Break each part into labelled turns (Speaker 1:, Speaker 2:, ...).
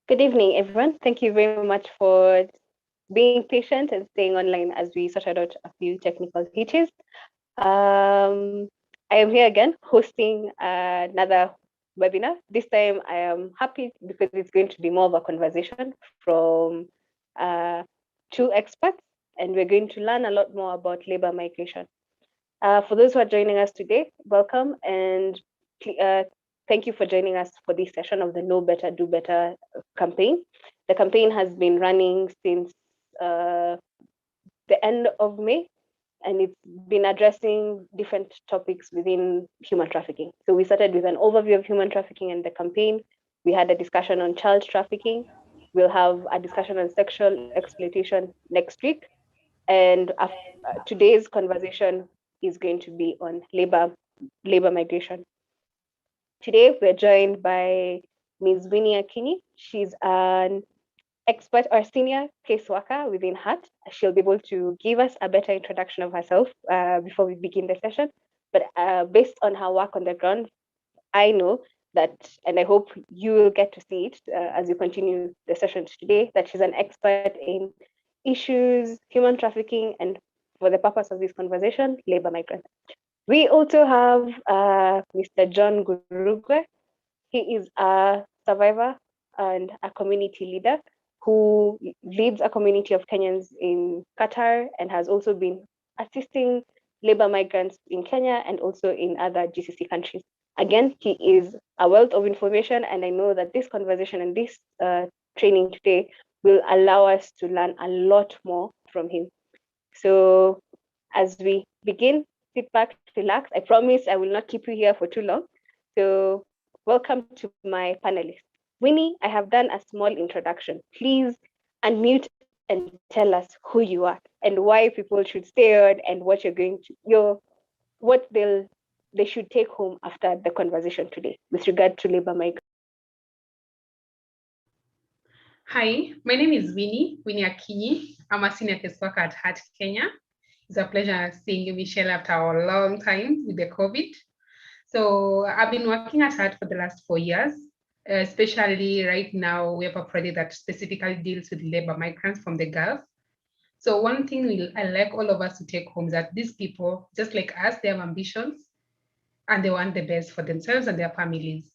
Speaker 1: Good evening, everyone. Thank you very much for being patient and staying online as we sorted out a few technical hitches. I am here again hosting another webinar. This time I am happy because it's going to be more of a conversation from uh, two experts, and we're going to learn a lot more about labor migration. For those who are joining us today, welcome, and thank you for joining us for this session of the Know Better, Do Better campaign. The campaign has been running since the end of May, and it's been addressing different topics within human trafficking. So we started with an overview of human trafficking and the campaign. We had a discussion on child trafficking. We'll have a discussion on sexual exploitation next week. And today's conversation is going to be on labor migration. Today, we're joined by Ms. Winnie Akinyi. She's an expert or senior caseworker within HAT. She'll be able to give us a better introduction of herself before we begin the session. But based on her work on the ground, I know that, and I hope you will get to see it as you continue the session today, that she's an expert in issues, human trafficking, and for the purpose of this conversation, labor migrants. We also have Mr. John Gurugwe. He is a survivor and a community leader who leads a community of Kenyans in Qatar and has also been assisting labor migrants in Kenya and also in other GCC countries. Again, he is a wealth of information, and I know that this conversation and this training today will allow us to learn a lot more from him. So as we begin, sit back, relax. I promise I will not keep you here for too long. So welcome to my panelists. Winnie, I have done a small introduction. Please unmute and tell us who you are and why people should stay on and what you're going to what they should take home after the conversation today with regard to labor migration.
Speaker 2: Hi, my name is Winnie Akinyi. I'm a senior caseworker at HAT Kenya. It's a pleasure seeing you, Michelle, after a long time with the COVID. So I've been working at HAT for the last 4 years, especially right now we have a project that specifically deals with labor migrants from the Gulf. So one thing I like all of us to take home is that these people, just like us, they have ambitions and they want the best for themselves and their families.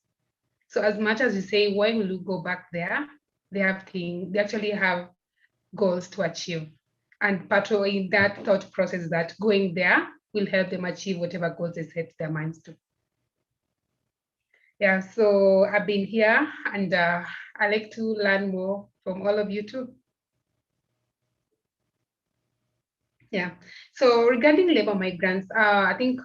Speaker 2: So as much as you say, why will you go back there? They actually have goals to achieve. And part of in that thought process that going there will help them achieve whatever goals they set their minds to. Yeah, so I've been here and I like to learn more from all of you too. Yeah, so regarding labor migrants, I think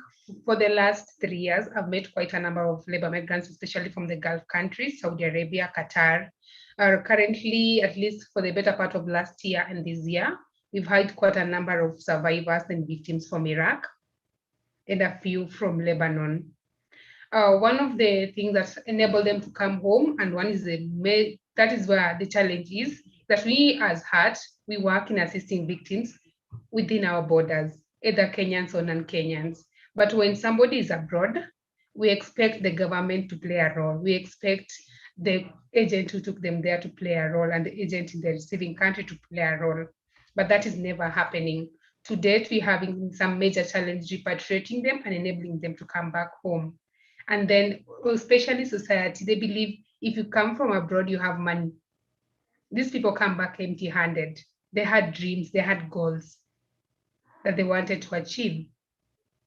Speaker 2: for the last 3 years, I've met quite a number of labor migrants, especially from the Gulf countries, Saudi Arabia, Qatar. Currently, at least for the better part of last year and this year, we've had quite a number of survivors and victims from Iraq and a few from Lebanon. One of the things that enable them to come home, and that is where the challenge is, that we as HAT, we work in assisting victims within our borders, either Kenyans or non-Kenyans. But when somebody is abroad, we expect the government to play a role. We expect the agent who took them there to play a role and the agent in the receiving country to play a role. But that is never happening. To date, we're having some major challenge repatriating them and enabling them to come back home. And then, especially society, they believe if you come from abroad, you have money. These people come back empty-handed. They had dreams, they had goals that they wanted to achieve.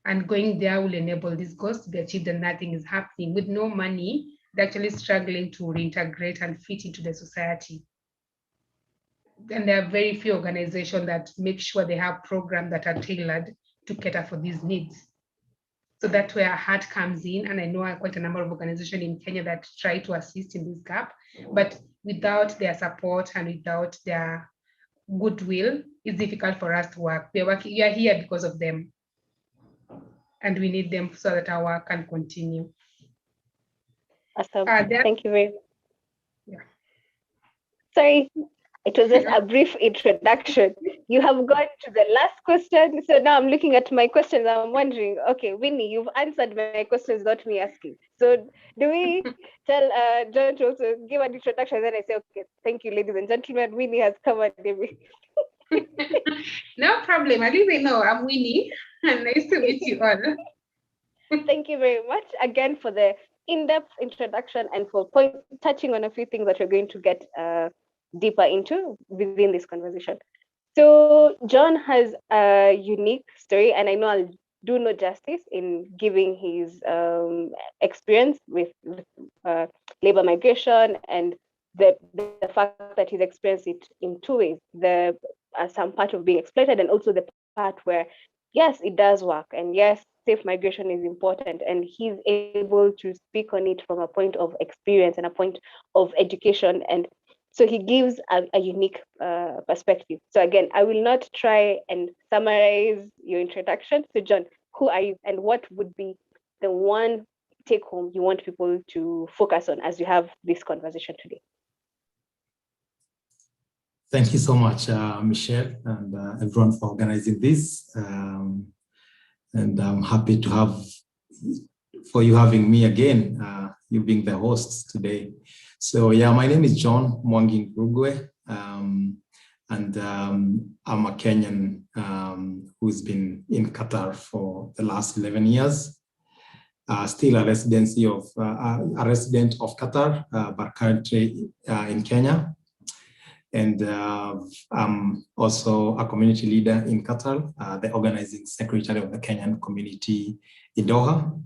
Speaker 2: And going there will enable these goals to be achieved and nothing is happening. With no money, they're actually struggling to reintegrate and fit into the society. And there are very few organizations that make sure they have programs that are tailored to cater for these needs. So that's where HAT comes in. And I know quite a number of organizations in Kenya that try to assist in this gap, but without their support and without their goodwill, it's difficult for us to work. We are here because of them. And we need them so that our work can continue.
Speaker 1: Awesome. Thank you very much.
Speaker 2: Yeah.
Speaker 1: Sorry, It was just a brief introduction. You have gone to the last question. So now I'm looking at my questions. I'm wondering, okay, Winnie, you've answered my questions without me asking. So do we tell John to also give an introduction? And then I say, okay, thank you, ladies and gentlemen. Winnie has covered everything.
Speaker 2: No problem. At least I know I'm Winnie. And nice to meet you all.
Speaker 1: Thank you very much again for the in-depth introduction and for touching on a few things that we're going to get deeper into within this conversation. So John has a unique story, and I know I'll do no justice in giving his experience with labor migration and the fact that he's experienced it in two ways: the some part of being exploited, and also the part where yes, it does work, and yes, safe migration is important, and he's able to speak on it from a point of experience and a point of education, and so he gives a unique perspective. So again, I will not try and summarize your introduction. So John, who are you, and what would be the one take home you want people to focus on as you have this conversation today?
Speaker 3: Thank you so much, Michelle, and everyone for organizing this. And I'm happy to for you having me again, you being the host today. So yeah, my name is John Mwangi Rugwe, and I'm a Kenyan who's been in Qatar for the last 11 years. Still a resident of Qatar, but currently in Kenya. And I'm also a community leader in Qatar, the organizing secretary of the Kenyan community in Doha.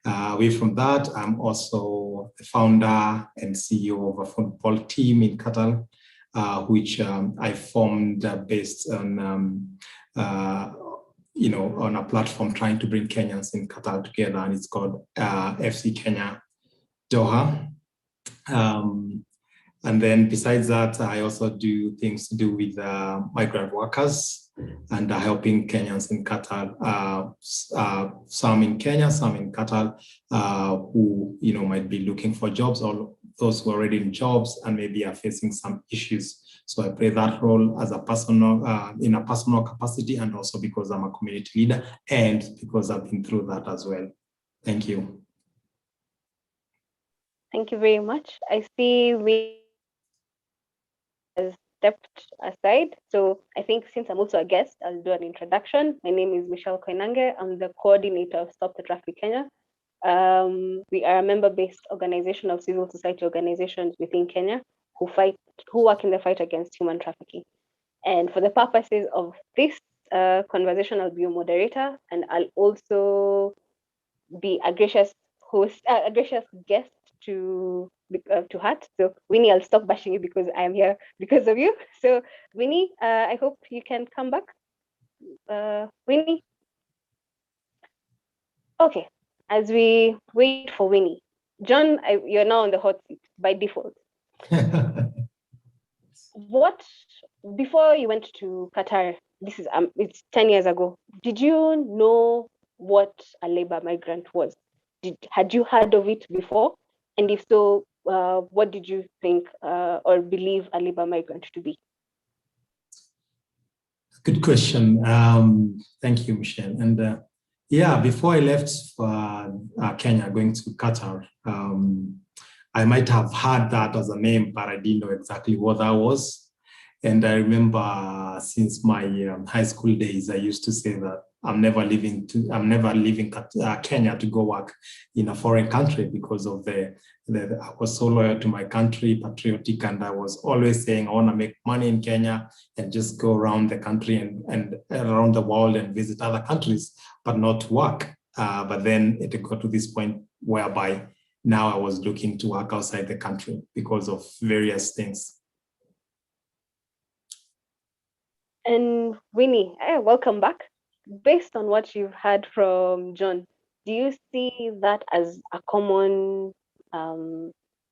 Speaker 3: Away from that, I'm also the founder and CEO of a football team in Qatar, which I formed based on, on a platform trying to bring Kenyans in Qatar together, and it's called FC Kenya Doha. And then besides that, I also do things to do with migrant workers and helping Kenyans in Qatar, some in Kenya, some in Qatar, who might be looking for jobs, or those who are already in jobs and maybe are facing some issues. So I play that role as a personal, in a personal capacity, and also because I'm a community leader and because I've been through that as well. Thank you.
Speaker 1: Thank you very much. I see we has stepped aside. So I think since I'm also a guest, I'll do an introduction. My name is Michelle Koinange. I'm the coordinator of Stop the Traffic Kenya. We are a member-based organization of civil society organizations within Kenya who work in the fight against human trafficking. And for the purposes of this conversation, I'll be your moderator, and I'll also be a gracious host, a gracious guest to Hat. So Winnie, I'll stop bashing you because I am here because of you. So Winnie, I hope you can come back. Winnie. Okay, as we wait for Winnie, John, you're now on the hot seat by default. What, before you went to Qatar, this is it's 10 years ago, did you know what a labor migrant was? Had you heard of it before? And if so, what did you think or believe a labor migrant to be?
Speaker 3: Good question. Thank you, Michelle. And yeah, before I left for Kenya, going to Qatar, I might have heard that as a name, but I didn't know exactly what that was. And I remember since my high school days, I used to say that I'm never leaving Kenya to go work in a foreign country because of I was so loyal to my country, patriotic, and I was always saying I want to make money in Kenya and just go around the country and around the world and visit other countries, but not work. But then it got to this point whereby now I was looking to work outside the country because of various things.
Speaker 1: And Winnie, welcome back. Based on what you've heard from John, do you see that as a common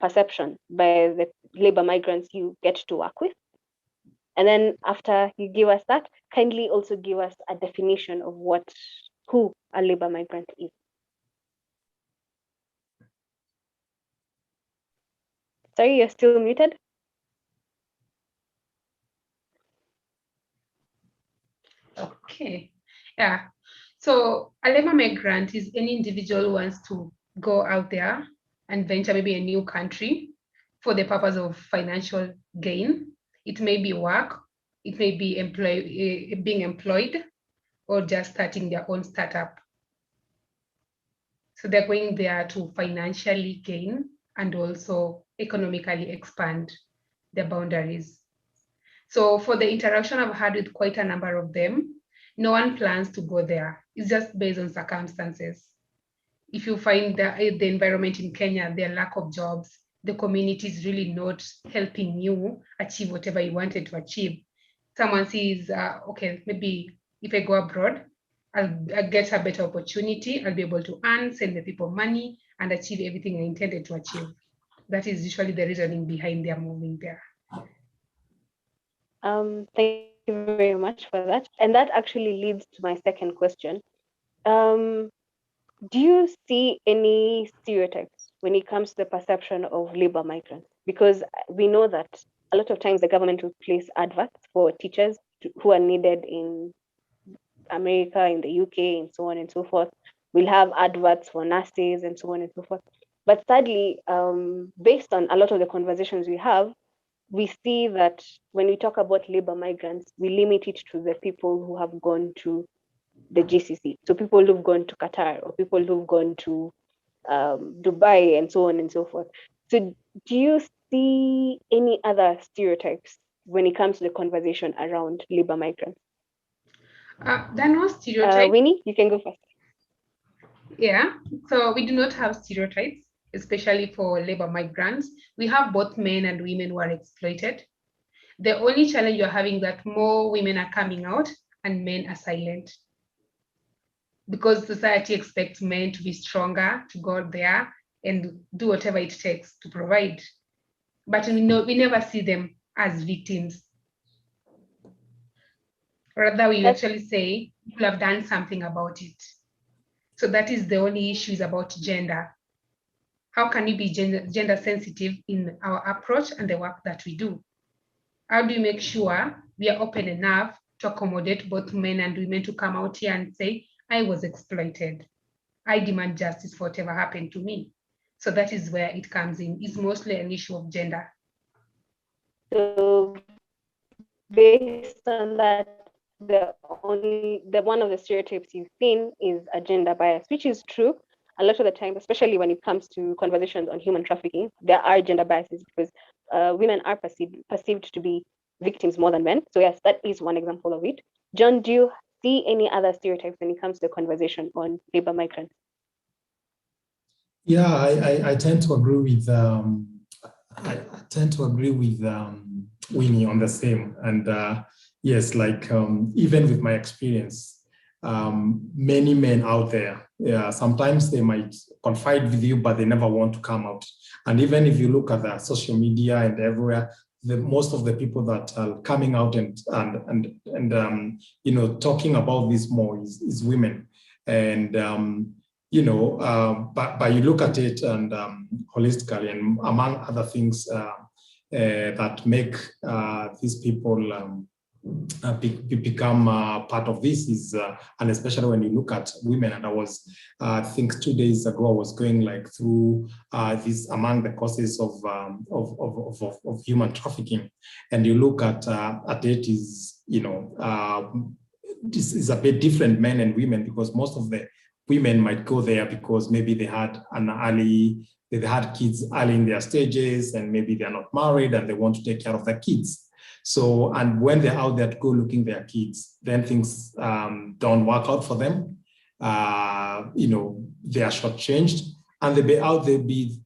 Speaker 1: perception by the labor migrants you get to work with? And then after you give us that, kindly also give us a definition of who a labor migrant is. Sorry, you're still muted.
Speaker 2: Okay. Yeah. So a labor migrant is any individual who wants to go out there and venture maybe a new country for the purpose of financial gain. It may be work, it may be being employed, or just starting their own startup. So they're going there to financially gain and also economically expand their boundaries. So for the interaction I've had with quite a number of them, no one plans to go there. It's just based on circumstances. If you find the environment in Kenya, their lack of jobs, the community is really not helping you achieve whatever you wanted to achieve. Someone sees, okay, maybe if I go abroad, I'll get a better opportunity. I'll be able to earn, send the people money, and achieve everything I intended to achieve. That is usually the reasoning behind their moving there.
Speaker 1: Thank you very much for that. And that actually leads to my second question. Um, do you see any stereotypes when it comes to the perception of labor migrants? Because we know that a lot of times the government will place adverts for teachers who are needed in America, in the UK, and so on and so forth. We'll have adverts for nurses and so on and so forth. But sadly, based on a lot of the conversations we have, we see that when we talk about labor migrants, we limit it to the people who have gone to the GCC. So people who've gone to Qatar or people who've gone to Dubai and so on and so forth. So do you see any other stereotypes when it comes to the conversation around labor migrants?
Speaker 2: There are no stereotypes.
Speaker 1: Winnie, you can go first.
Speaker 2: Yeah, so we do not have stereotypes, especially for labor migrants. We have both men and women who are exploited. The only challenge you're having that more women are coming out and men are silent because society expects men to be stronger, to go out there and do whatever it takes to provide. But we never see them as victims. Rather, we actually say people have done something about it. So that is the only issue is about gender. How can we be gender sensitive in our approach and the work that we do? How do you make sure we are open enough to accommodate both men and women to come out here and say, I was exploited. I demand justice for whatever happened to me. So that is where it comes in. It's mostly an issue of gender.
Speaker 1: So based on that, one of the stereotypes you've seen is a gender bias, which is true. A lot of the time, especially when it comes to conversations on human trafficking, there are gender biases because women are perceived to be victims more than men. So yes, that is one example of it. John, do you see any other stereotypes when it comes to the conversation on labor migrants?
Speaker 3: Yeah, I tend to agree with Winnie on the same. And yes, like even with my experience, many men out there, yeah, sometimes they might confide with you, but they never want to come out. And even if you look at the social media and everywhere, most of the people that are coming out and you know, talking about this more is women. And you know, but you look at it and holistically, and among other things that make these people become part of this is, and especially when you look at women, and I was, I think 2 days ago, I was going like through this among the causes of human trafficking, and you look at it is, you know, this is a bit different, men and women, because most of the women might go there because maybe they had kids early in their stages, and maybe they're not married and they want to take care of their kids. So, and when they're out there to go looking their kids, then things don't work out for them. You know, they are shortchanged, and they'll be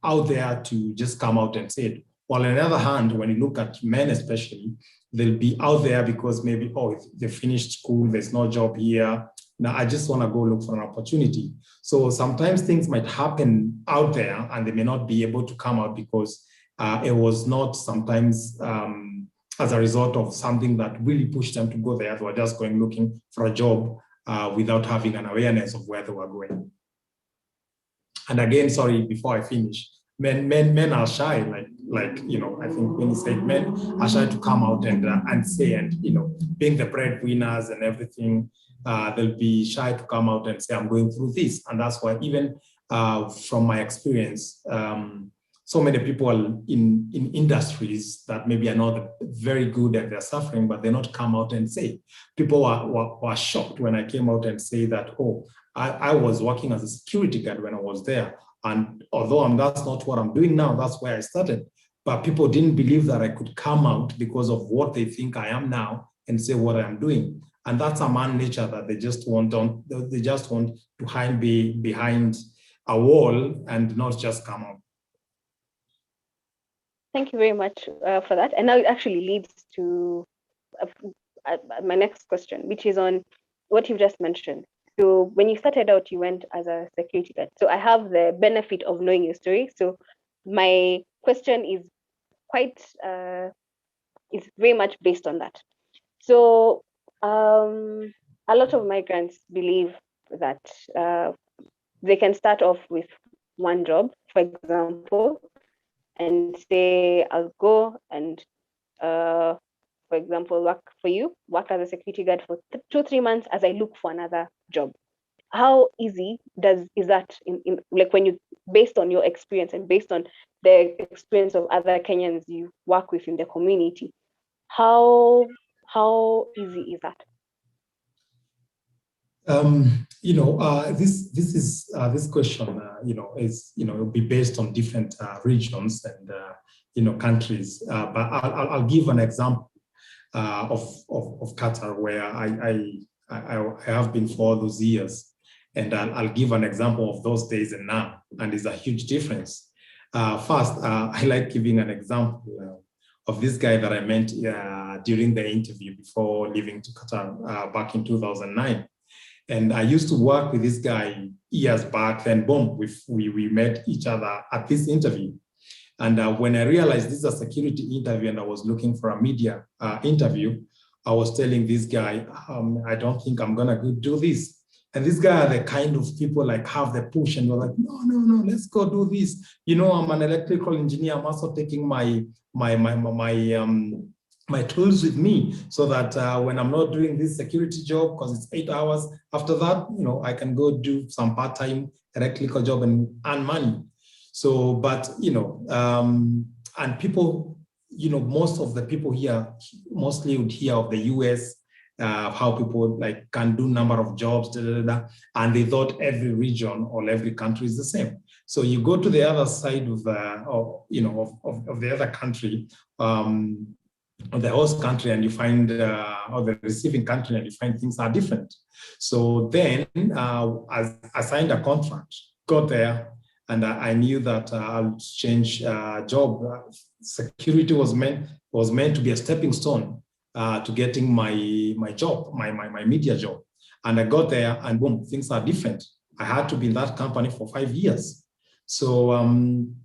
Speaker 3: out there to just come out and say it. While on the other hand, when you look at men especially, they'll be out there because maybe, oh, they finished school, there's no job here. Now I just want to go look for an opportunity. So sometimes things might happen out there and they may not be able to come out because it was not sometimes as a result of something that really pushed them to go there. They were just going looking for a job without having an awareness of where they were going. And again, sorry, before I finish, men are shy. Like like, I think when he said men are shy to come out and say, and, being the breadwinners and everything, they'll be shy to come out and say, I'm going through this. And that's why even from my experience, so many people in industries that maybe are not very good and they're suffering, but they're not come out and say. People were shocked when I came out and say that, oh, I was working as a security guard when I was there. And although that's not what I'm doing now, that's where I started. But people didn't believe that I could come out because of what they think I am now and say what I'm doing. And that's a man nature that they just want to hide behind a wall and not just come out.
Speaker 1: Thank you very much for that. And now it actually leads to my next question, which is on what you've just mentioned. So when you started out, you went as a security guard. So I have the benefit of knowing your story. So my question is is very much based on that. So a lot of migrants believe that they can start off with one job, for example, and say, I'll go and, for example, work as a security guard for 2-3 months as I look for another job. How easy is that in like when you, based on your experience and based on the experience of other Kenyans you work with in the community, how easy is that?
Speaker 3: This question, will be based on different regions and countries. But I'll give an example of Qatar, where I have been for all those years, and I'll give an example of those days and now, and it's a huge difference. First, I like giving an example of this guy that I met during the interview before leaving to Qatar back in 2009. And I used to work with this guy years back, then boom, we met each other at this interview. And when I realized this is a security interview and I was looking for a media interview, I was telling this guy, I don't think I'm gonna do this. And this guy are the kind of people like have the push and we're like, no, let's go do this. I'm an electrical engineer. I'm also taking my tools with me so that when I'm not doing this security job, because it's 8 hours, after that, I can go do some part-time electrical job and earn money. So, but, and people, most of the people here mostly would hear of the US, how people like can do number of jobs, and they thought every region or every country is the same. So you go to the other side of the other country, of the host country, and you find, or the receiving country, and you find things are different. So then I signed a contract, got there, and I knew that I'll change job. Security was meant to be a stepping stone to getting my job, my media job. And I got there, and boom, things are different. I had to be in that company for 5 years. So, and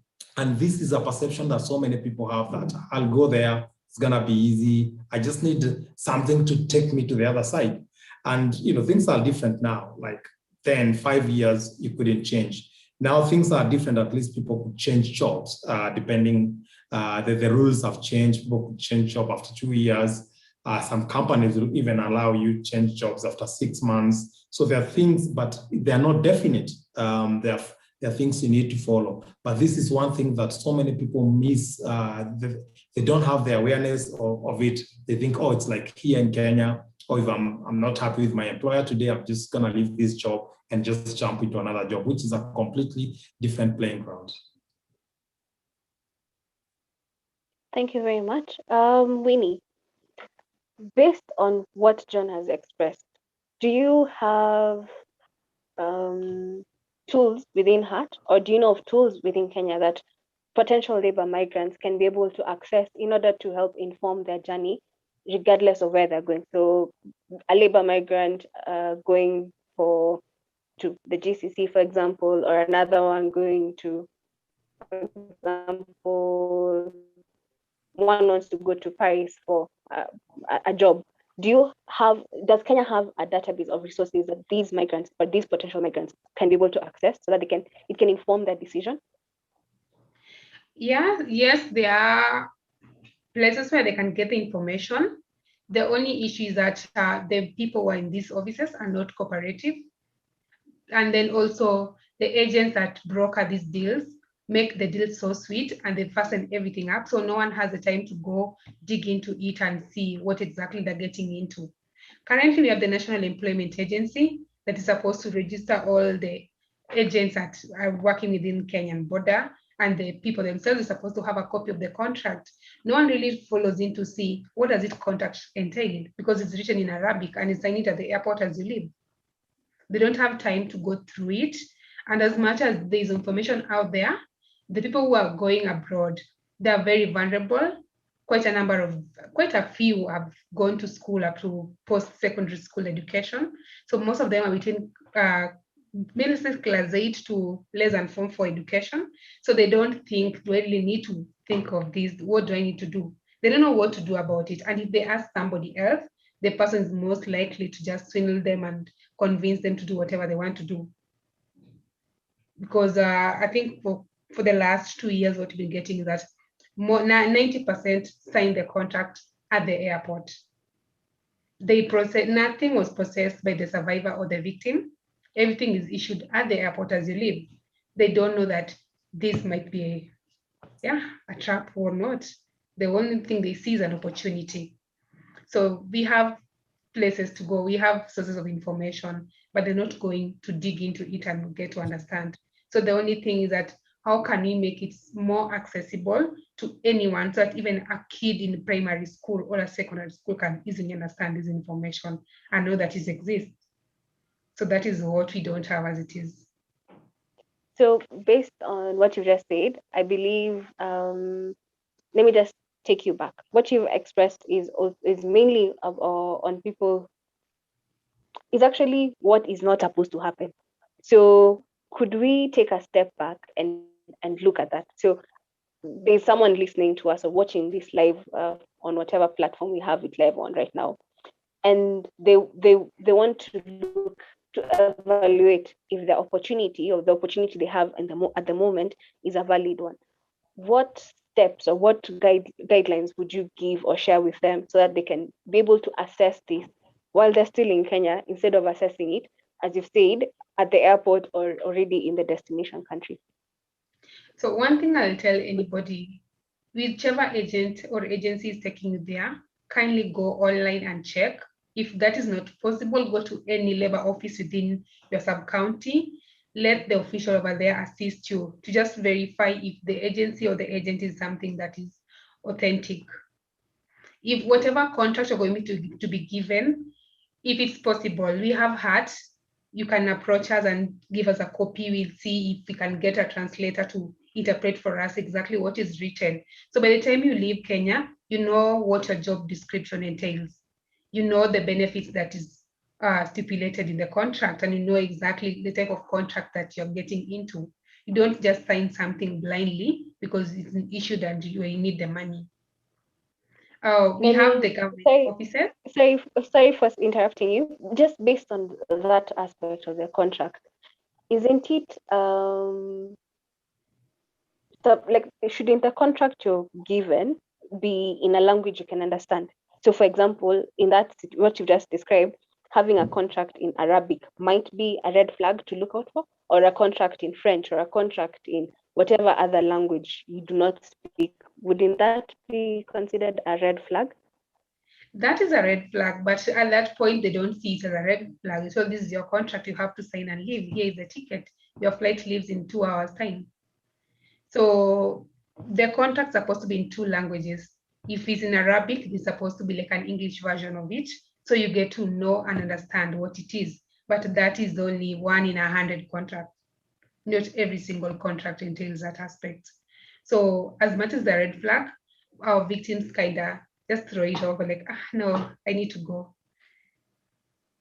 Speaker 3: this is a perception that so many people have, that I'll go there, it's gonna be easy. I just need something to take me to the other side. And things are different now. Like then 5 years, you couldn't change. Now things are different. At least people could change jobs depending. The rules have changed. People could change job after 2 years. Some companies will even allow you to change jobs after 6 months. So there are things, but they are not definite. There are things you need to follow. But this is one thing that so many people miss. They don't have the awareness of it. They think, oh, it's like here in Kenya, or if I'm not happy with my employer today, I'm just gonna leave this job and just jump into another job, which is a completely different playing ground.
Speaker 1: Thank you very much. Winnie, based on what John has expressed, do you have tools within HAT, or do you know of tools within Kenya that potential labor migrants can be able to access in order to help inform their journey, regardless of where they're going? So a labor migrant going to the GCC, for example, or another one going to, for example, one wants to go to Paris for a job. Does Kenya have a database of resources that these migrants or these potential migrants can be able to access so that it can inform their decision?
Speaker 2: Yes, there are places where they can get the information. The only issue is that the people who are in these offices are not cooperative. And then also the agents that broker these deals make the deals so sweet and they fasten everything up. So no one has the time to go dig into it and see what exactly they're getting into. Currently, we have the National Employment Agency that is supposed to register all the agents that are working within Kenyan border, and the people themselves are supposed to have a copy of the contract. No one really follows in to see what does it contract entail, because it's written in Arabic and it's signed at the airport as you leave. They don't have time to go through it. And as much as there's information out there, the people who are going abroad, they're very vulnerable. Quite a few have gone to school up to post-secondary school education. So most of them are between middle class 8 to less than form 4 education. So they don't think, do I really need to think of this? What do I need to do? They don't know what to do about it. And if they ask somebody else, the person is most likely to just swindle them and convince them to do whatever they want to do. Because I think for the last 2 years, what we've been getting is that 90% signed the contract at the airport. Nothing was processed by the survivor or the victim. Everything is issued at the airport as you leave. They don't know that this might be a trap or not. The only thing they see is an opportunity. So we have places to go. We have sources of information, but they're not going to dig into it and get to understand. So the only thing is that how can we make it more accessible to anyone so that even a kid in primary school or a secondary school can easily understand this information and know that it exists. So that is what we don't have as it is.
Speaker 1: So based on what you just said, I believe, let me just take you back. What you've expressed is mainly on people, is actually what is not supposed to happen. So could we take a step back and look at that? So there's someone listening to us or watching this live on whatever platform we have it live on right now, and they want to look to evaluate if the opportunity they have at the moment is a valid one. What steps or what guidelines would you give or share with them so that they can be able to assess this while they're still in Kenya, instead of assessing it, as you've said, at the airport or already in the destination country?
Speaker 2: So one thing I'll tell anybody, whichever agent or agency is taking you there, kindly go online and check. If that is not possible, go to any labor office within your sub-county. Let the official over there assist you to just verify if the agency or the agent is something that is authentic. If whatever contract you're going to be given, if it's possible, we have HAT. You can approach us and give us a copy. We'll see if we can get a translator to interpret for us exactly what is written. So by the time you leave Kenya, you know what your job description entails. You know the benefits that is stipulated in the contract, and you know exactly the type of contract that you're getting into. You don't just sign something blindly because it's issued and you need the money. We have the government
Speaker 1: Sorry,
Speaker 2: offices.
Speaker 1: sorry for interrupting you. Just based on that aspect of the contract, isn't it like, shouldn't the contract you're given be in a language you can understand? So, for example, in what you just described, having a contract in Arabic might be a red flag to look out for, or a contract in French, or a contract in whatever other language you do not speak. Wouldn't that be considered a red flag?
Speaker 2: That is a red flag, but at that point, they don't see it as a red flag. So this is your contract, you have to sign and leave. Here is the ticket. Your flight leaves in 2 hours' time. So the contract's supposed to be in two languages. If it's in Arabic, it's supposed to be like an English version of it. So you get to know and understand what it is. But that is only 1 in 100 contracts. Not every single contract entails that aspect. So as much as the red flag, our victims kind of just throw it over like, no, I need to go.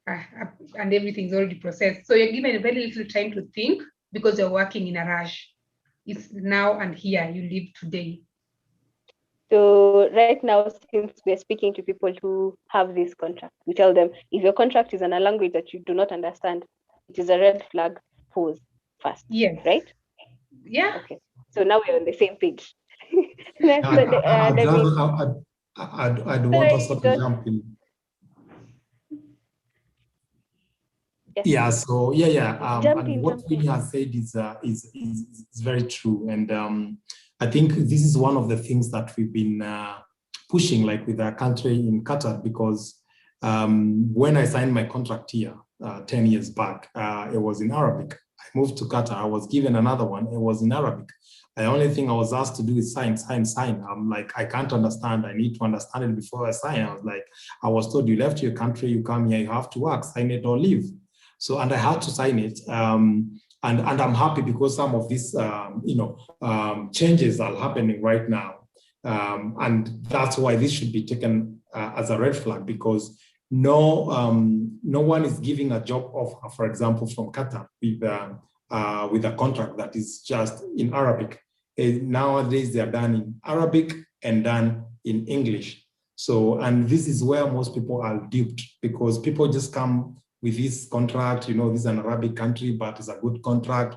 Speaker 2: And everything's already processed. So you're given very little time to think because you're working in a rush. It's now and here, you live today.
Speaker 1: So right now, since we're speaking to people who have this contract, we tell them, if your contract is in a language that you do not understand, it is a red flag. Pause first,
Speaker 2: Yes.
Speaker 1: right?
Speaker 2: Yeah.
Speaker 1: Okay. So now we're on the same page. Next,
Speaker 3: I'd
Speaker 1: let me.
Speaker 3: rather, I'd want
Speaker 1: Sorry,
Speaker 3: also to
Speaker 1: don't.
Speaker 3: jump in.
Speaker 1: Yes,
Speaker 3: Yeah, so
Speaker 1: jump
Speaker 3: and
Speaker 1: in,
Speaker 3: what
Speaker 1: jump in.
Speaker 3: Winnie has said is very true, and I think this is one of the things that we've been pushing, like with our country in Qatar, because when I signed my contract here 10 years back, it was in Arabic. I moved to Qatar, I was given another one, it was in Arabic. The only thing I was asked to do is sign, sign, sign. I'm like, I can't understand. I need to understand it before I sign. I was like, I was told you left your country, you come here, you have to work, sign it or leave. So, and I had to sign it. And I'm happy because some of these, changes are happening right now. And that's why this should be taken as a red flag, because no one is giving a job offer, for example, from Qatar with a contract that is just in Arabic. Nowadays, they are done in Arabic and done in English. So, and this is where most people are duped, because people just come with this contract, this is an Arabic country, but it's a good contract.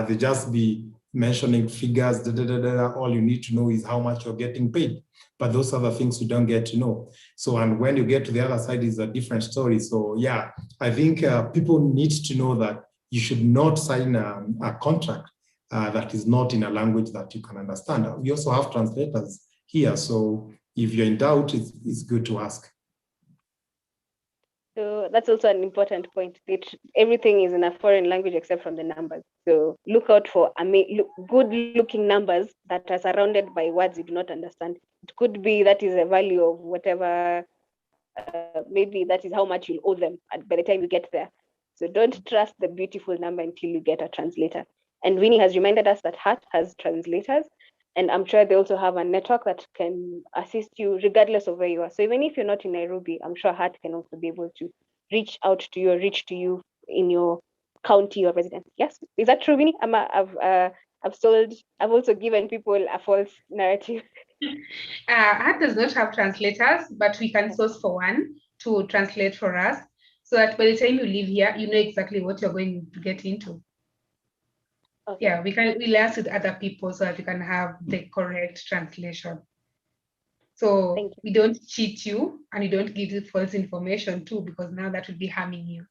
Speaker 3: They just be mentioning figures, all you need to know is how much you're getting paid. But those are the things you don't get to know. So, and when you get to the other side, is a different story. So yeah, I think people need to know that you should not sign a contract that is not in a language that you can understand. We also have translators here. So if you're in doubt, it's good to ask.
Speaker 1: So that's also an important point. Everything is in a foreign language except from the numbers. So look out for good-looking numbers that are surrounded by words you do not understand. It could be that is a value of whatever, maybe that is how much you'll owe them by the time you get there. So don't trust the beautiful number until you get a translator. And Winnie has reminded us that HAT has translators. And I'm sure they also have a network that can assist you regardless of where you are. So even if you're not in Nairobi, I'm sure HAT can also be able to reach out to you or reach to you in your county or residence. Yes, is that true, Winnie? I've also given people a false narrative.
Speaker 2: HAT does not have translators, but we can source for one to translate for us, so that by the time you leave here, you know exactly what you're going to get into. Okay. Yeah, we liaise with other people so that we can have the correct translation. So we don't cheat you and we don't give you false information too, because now that would be harming you.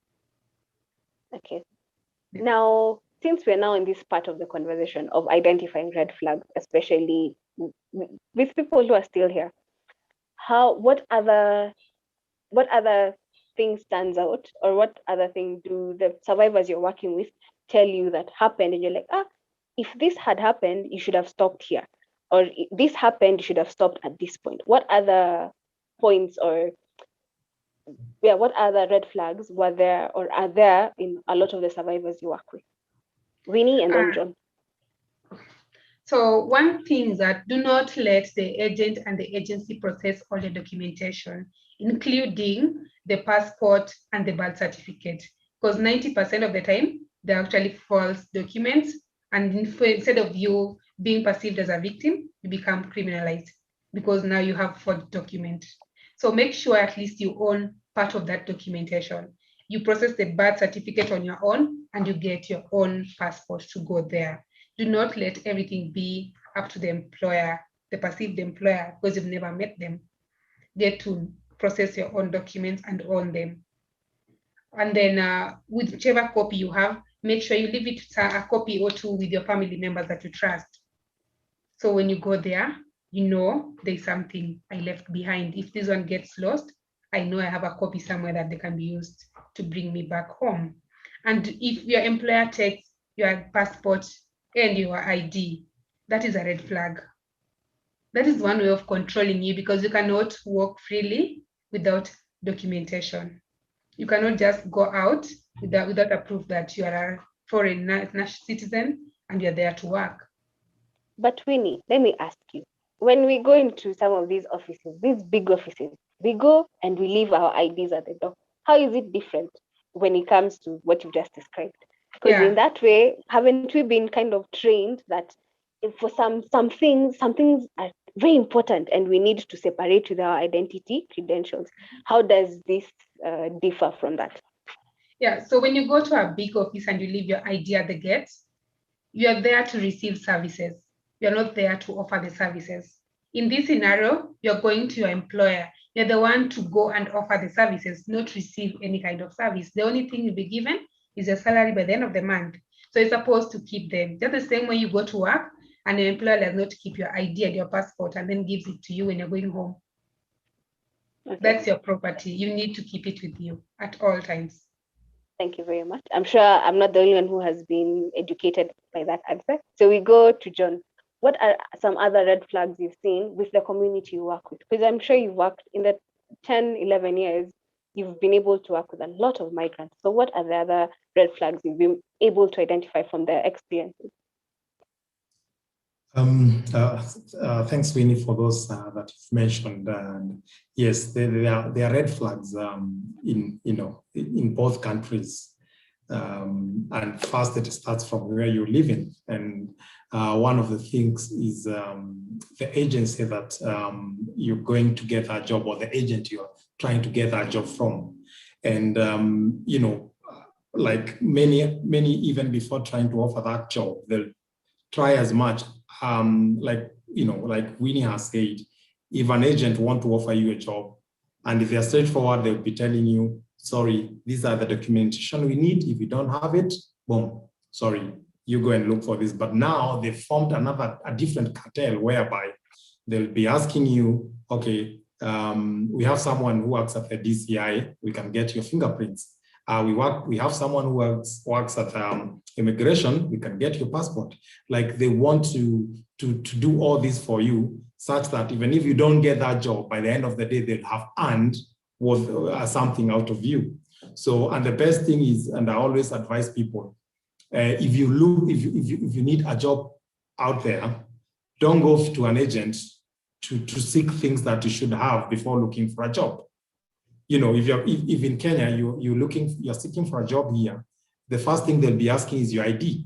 Speaker 1: Okay. Yeah. Now, since we're now in this part of the conversation of identifying red flags, especially with people who are still here, what other thing stands out, or what other thing do the survivors you're working with tell you that happened and you're like, if this had happened, you should have stopped here, or this happened, you should have stopped at this point? What other points what other red flags were there or are there in a lot of the survivors you work with? Winnie and then John.
Speaker 2: So one thing is that do not let the agent and the agency process all the documentation, including the passport and the birth certificate, because 90% of the time, they're actually false documents. And instead of you being perceived as a victim, you become criminalized because now you have forged document. So make sure at least you own part of that documentation. You process the birth certificate on your own and you get your own passport to go there. Do not let everything be up to the employer, the perceived employer, because you've never met them. Get to process your own documents and own them. And then whichever copy you have, make sure you leave it a copy or two with your family members that you trust. So when you go there, you know there's something I left behind. If this one gets lost, I know I have a copy somewhere that they can be used to bring me back home. And if your employer takes your passport and your ID, that is a red flag. That is one way of controlling you, because you cannot walk freely without documentation. You cannot just go out without a proof that you are a foreign citizen and you're there to work.
Speaker 1: But Winnie, let me ask you, when we go into some of these offices, these big offices, we go and we leave our IDs at the door. How is it different when it comes to what you've just described? Because in that way, haven't we been kind of trained that for some things are very important and we need to separate with our identity credentials? How does this differ from that?
Speaker 2: Yeah, so when you go to a big office and you leave your ID at the gate, you are there to receive services. you're not there to offer the services. In this scenario, you're going to your employer. You're the one to go and offer the services, not receive any kind of service. The only thing you'll be given is your salary by the end of the month. So you're supposed to keep them. Just the same way you go to work and your employer does not keep your ID and your passport and then gives it to you when you're going home.
Speaker 1: Okay.
Speaker 2: That's your property. You need to keep it with you at all times.
Speaker 1: Thank you very much. I'm sure I'm not the only one who has been educated by that answer. So we go to John. What are some other red flags you've seen with the community you work with? Because I'm sure you've worked in the 10, 11 years, you've been able to work with a lot of migrants. So what are the other red flags you've been able to identify from their experiences?
Speaker 3: Thanks, Winnie, for those that you've mentioned. And yes, there are red flags in both countries. And first, it starts from where you're living. And one of the things is the agency that you're going to get a job, or the agent you're trying to get a job from. And like many even before trying to offer that job, they'll try as much. Like Winnie has said, if an agent want to offer you a job, and if they're straightforward, they'll be telling you, sorry, these are the documentation we need. If you don't have it, boom, sorry, you go and look for this. But now they've formed a different cartel whereby they'll be asking you, okay, we have someone who works at the DCI, we can get your fingerprints. We have someone who works at immigration, we can get your passport. Like, they want to do all this for you, such that even if you don't get that job, by the end of the day, they'll have earned something out of you. So, and the best thing is, and I always advise people, if you need a job out there, don't go to an agent to seek things that you should have before looking for a job. You know, if in Kenya you're seeking for a job here, the first thing they'll be asking is your ID.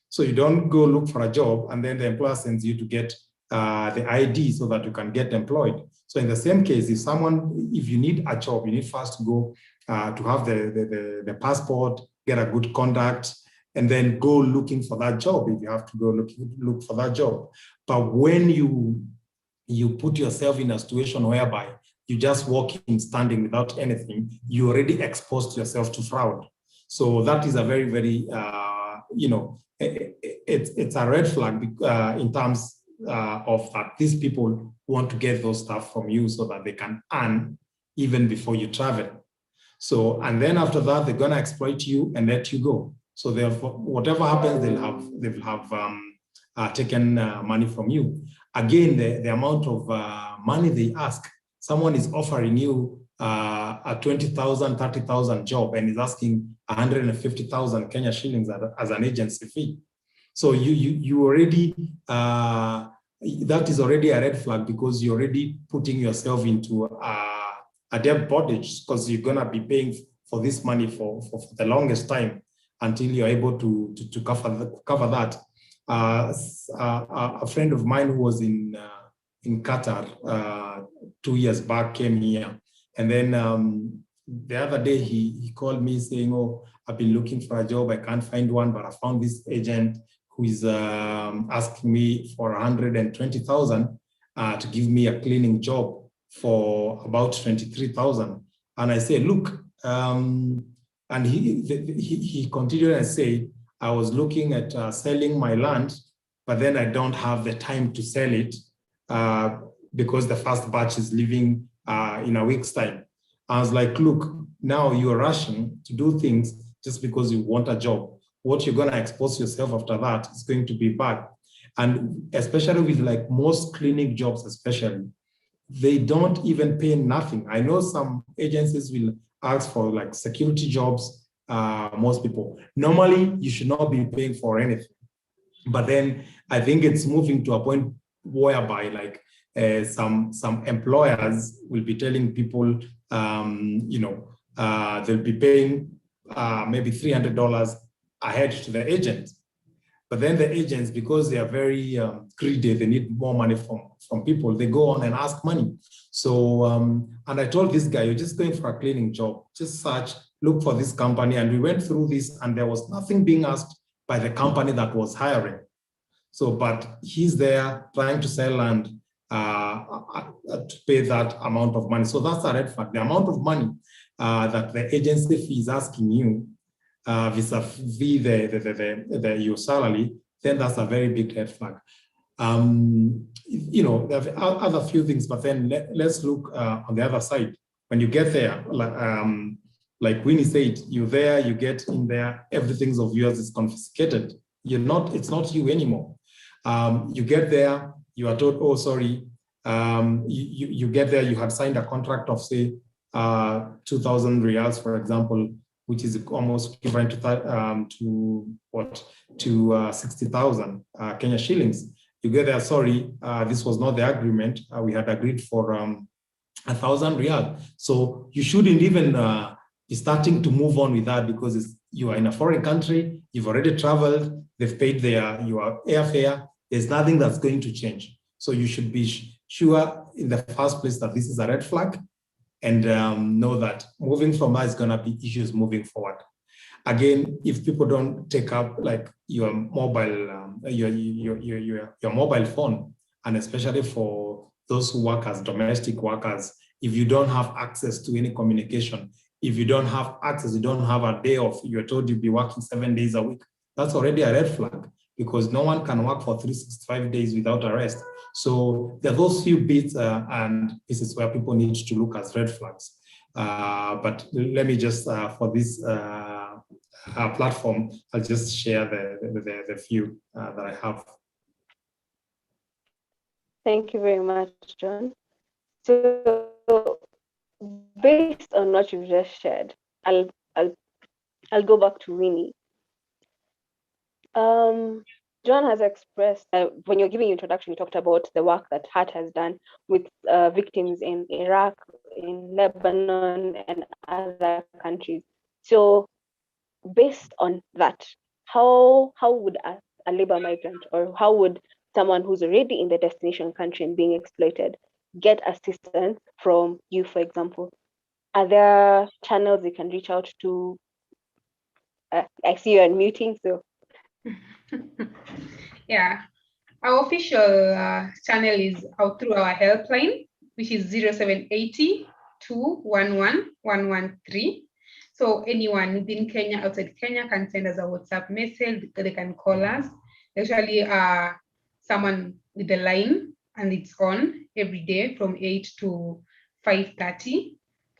Speaker 3: So you don't go look for a job and then the employer sends you to get the ID so that you can get employed. So in the same case, if you need a job, you need first to go to have the passport, get a good contact, and then go looking for that job if you have to go look for that job. But when you put yourself in a situation whereby you just walking, standing without anything, you already exposed yourself to fraud. So that is a very, very, it's a red flag in terms of that these people want to get those stuff from you so that they can earn even before you travel. So, and then after that, they're gonna exploit you and let you go. So therefore, whatever happens, they'll have taken money from you. Again, the amount of money they ask. Someone is offering you a 20,000, 30,000 job and is asking 150,000 Kenya shillings as an agency fee. So you already, that is already a red flag, because you're already putting yourself into a debt bondage, because you're gonna be paying for this money for the longest time until you're able to cover that. A friend of mine who was in Qatar 2 years back came here, and then the other day he called me saying, "Oh, I've been looking for a job, I can't find one, but I found this agent who is asking me for 120,000 to give me a cleaning job for about 23,000." And I said, "Look," and he continued and said, "I was looking at selling my land, but then I don't have the time to sell it because the first batch is leaving in a week's time." I was like, "Look, now you're rushing to do things just because you want a job. What you're going to expose yourself after that is going to be bad." And especially with like most clinic jobs, especially, they don't even pay nothing. I know some agencies will ask for like security jobs, most people. Normally, you should not be paying for anything. But then I think it's moving to a point whereby like some employers will be telling people, they'll be paying maybe $300 ahead to the agent. But then the agents, because they are very greedy, they need more money from people, they go on and ask money. So, and I told this guy, "You're just going for a cleaning job, just search, look for this company." And we went through this and there was nothing being asked by the company that was hiring. So, but he's there trying to sell land to pay that amount of money. So that's a red flag. The amount of money that the agency fee is asking you vis-a-vis your salary, then that's a very big red flag. You know, there are other few things, but then let's look on the other side. When you get there, like Winnie said, you're there, you get in there, everything's of yours is confiscated. It's not you anymore. You get there, you are told, oh, sorry. You get there, you had signed a contract of, say, 2,000 reals, for example, which is almost equivalent to 60,000 Kenya shillings. You get there, sorry, this was not the agreement. We had agreed for 1,000 real. So you shouldn't even be starting to move on with that, because you are in a foreign country, you've already traveled, they've paid your airfare, there's nothing that's going to change. So you should be sure in the first place that this is a red flag, and know that moving from that is going to be issues moving forward. Again, if people don't take up like your mobile, your mobile phone, and especially for those who work as domestic workers, if you don't have access to any communication, if you don't have access, you don't have a day off, you're told you'll be working 7 days a week, that's already a red flag, because no one can work for 365 days without a rest. So there are those few bits, and this is where people need to look as red flags. But let me just, for this platform, I'll just share the few that I have.
Speaker 1: Thank you very much, John. So based on what you've just shared, I'll go back to Winnie. John has expressed, when you're giving your introduction, you talked about the work that HAT has done with victims in Iraq, in Lebanon, and other countries. So based on that, how would a labor migrant, or how would someone who's already in the destination country and being exploited get assistance from you, for example? Are there channels you can reach out to? I see you're unmuting, so.
Speaker 2: Yeah, our official channel is out through our helpline, which is 0780 211 113. So anyone within Kenya, outside Kenya, can send us a WhatsApp message. They can call us. Actually, someone with the line, and it's on every day from 8 to 5:30.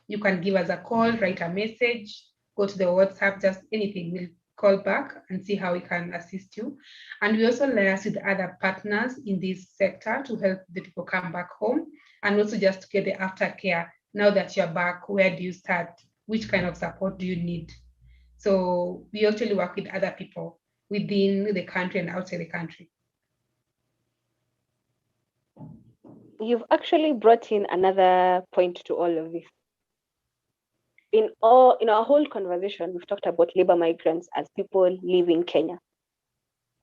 Speaker 2: You can give us a call, write a message, go to the WhatsApp, just anything. We'll call back and see how we can assist you. And we also liaise with other partners in this sector to help the people come back home, and also just to get the aftercare. Now that you're back, where do you start? Which kind of support do you need? So we actually work with other people within the country and outside the country.
Speaker 1: You've actually brought in another point to all of this. In our whole conversation, we've talked about labor migrants as people leaving Kenya.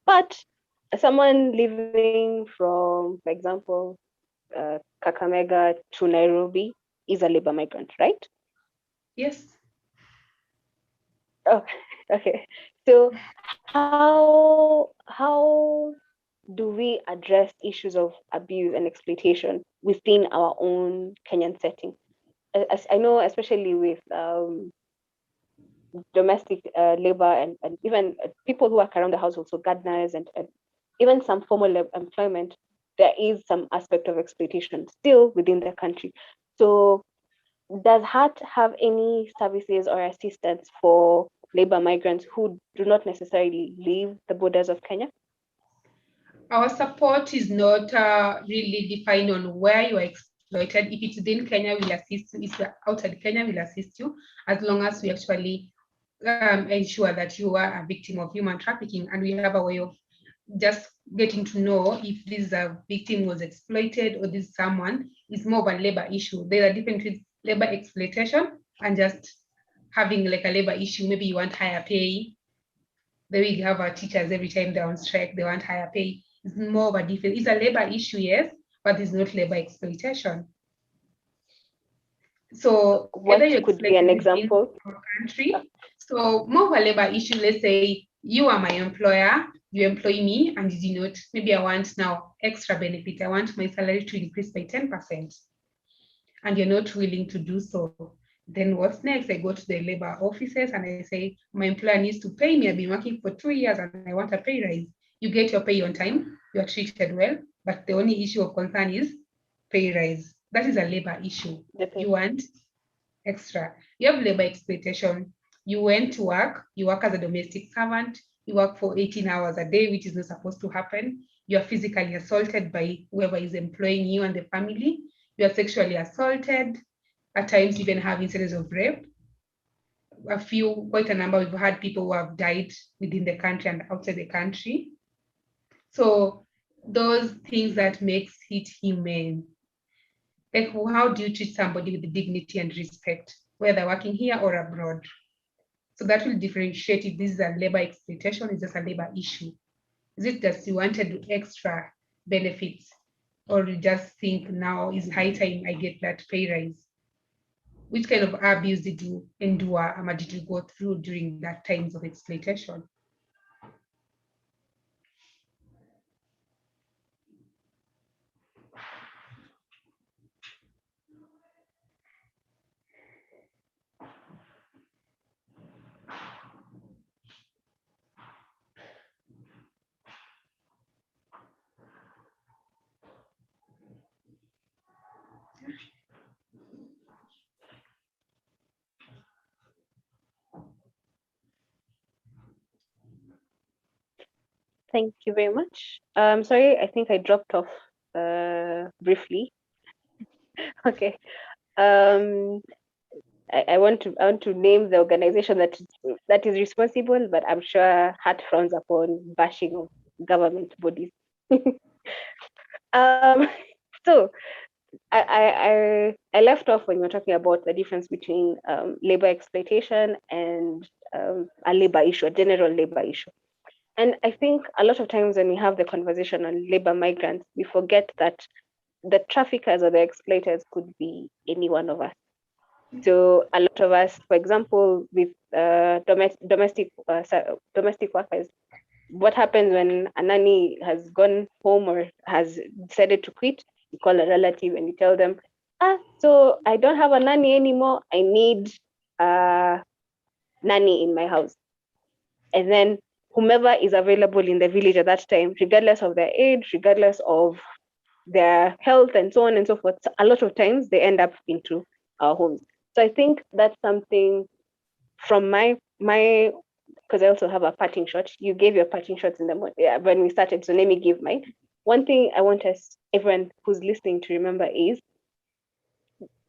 Speaker 1: But someone living from, for example, Kakamega to Nairobi is a labor migrant, right?
Speaker 2: Yes.
Speaker 1: Oh, okay. So how do we address issues of abuse and exploitation within our own Kenyan setting? As I know, especially with domestic labor and even people who work around the household, so gardeners and even some formal employment, there is some aspect of exploitation still within the country. So does HAT have any services or assistance for labor migrants who do not necessarily leave the borders of Kenya?
Speaker 2: Our support is not really defined on where you are exploited. If it's within Kenya, we'll assist you. If you're outside Kenya, we'll assist you, as long as we actually ensure that you are a victim of human trafficking, and we have a way of just getting to know if this victim was exploited or this someone is more of a labor issue. There are different labor exploitation and just having like a labor issue. Maybe you want higher pay. The way we have our teachers every time they're on strike, they want higher pay. It's more of a different, it's a labor issue, yes, but it's not labor exploitation. So
Speaker 1: what could be an example?
Speaker 2: Our country. So more of a labor issue, let's say you are my employer, you employ me and you denote, maybe I want now extra benefit. I want my salary to increase by 10%. And you're not willing to do so. Then what's next? I go to the labor offices and I say, my employer needs to pay me. I've been working for 2 years and I want a pay rise. You get your pay on time, you are treated well, but the only issue of concern is pay rise. That is a labor issue. You want extra. You have labor exploitation. You went to work, you work as a domestic servant, you work for 18 hours a day, which is not supposed to happen. You are physically assaulted by whoever is employing you and the family. You are sexually assaulted, at times even have incidents of rape. Quite a number, we've had people who have died within the country and outside the country. So those things that makes it humane. Like, how do you treat somebody with dignity and respect, whether working here or abroad? So that will differentiate if this is a labor exploitation, is just a labor issue. Is it just you wanted extra benefits, or you just think now is high time I get that pay rise? Which kind of abuse did you endure or did you go through during that times of exploitation?
Speaker 1: Thank you very much. Sorry, I think I dropped off briefly. Okay. I want to name the organization that is responsible, but I'm sure Heart frowns upon bashing of government bodies. um, so I left off when we were talking about the difference between labor exploitation and a labor issue, a general labor issue. And I think a lot of times when we have the conversation on labor migrants, we forget that the traffickers or the exploiters could be any one of us. So a lot of us, for example, with domestic workers, what happens when a nanny has gone home or has decided to quit? You call a relative and you tell them, so I don't have a nanny anymore. I need a nanny in my house. And then whomever is available in the village at that time, regardless of their age, regardless of their health and so on and so forth, a lot of times they end up into our homes. So I think that's something from my because I also have a parting shot. You gave your parting shots in the when we started, so let me give mine. One thing I want everyone who's listening to remember is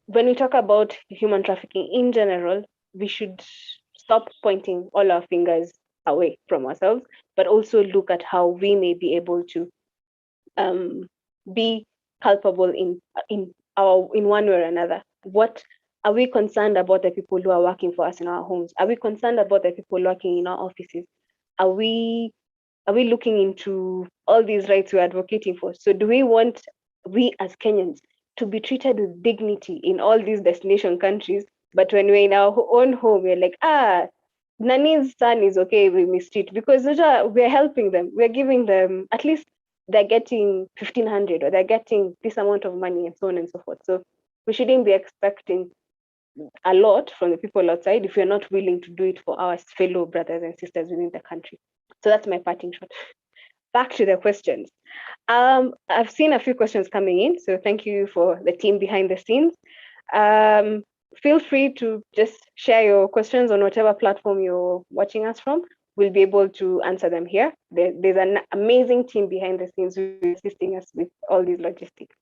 Speaker 1: when we talk about human trafficking in general, we should stop pointing all our fingers away from ourselves, but also look at how we may be able to be culpable in one way or another. What are we concerned about the people who are working for us in our homes? Are we concerned about the people working in our offices? Are we looking into all these rights we're advocating for? So do we want we as Kenyans to be treated with dignity in all these destination countries, but when we're in our own home, we're like, Nani's son is okay, we mistreat, because we're helping them. We're giving them, at least they're getting 1,500 or they're getting this amount of money and so on and so forth. So we shouldn't be expecting a lot from the people outside if we're not willing to do it for our fellow brothers and sisters within the country. So that's my parting shot. Back to the questions. I've seen a few questions coming in, so thank you for the team behind the scenes. Feel free to just share your questions on whatever platform you're watching us from. We'll be able to answer them here. There's an amazing team behind the scenes who is assisting us with all these logistics.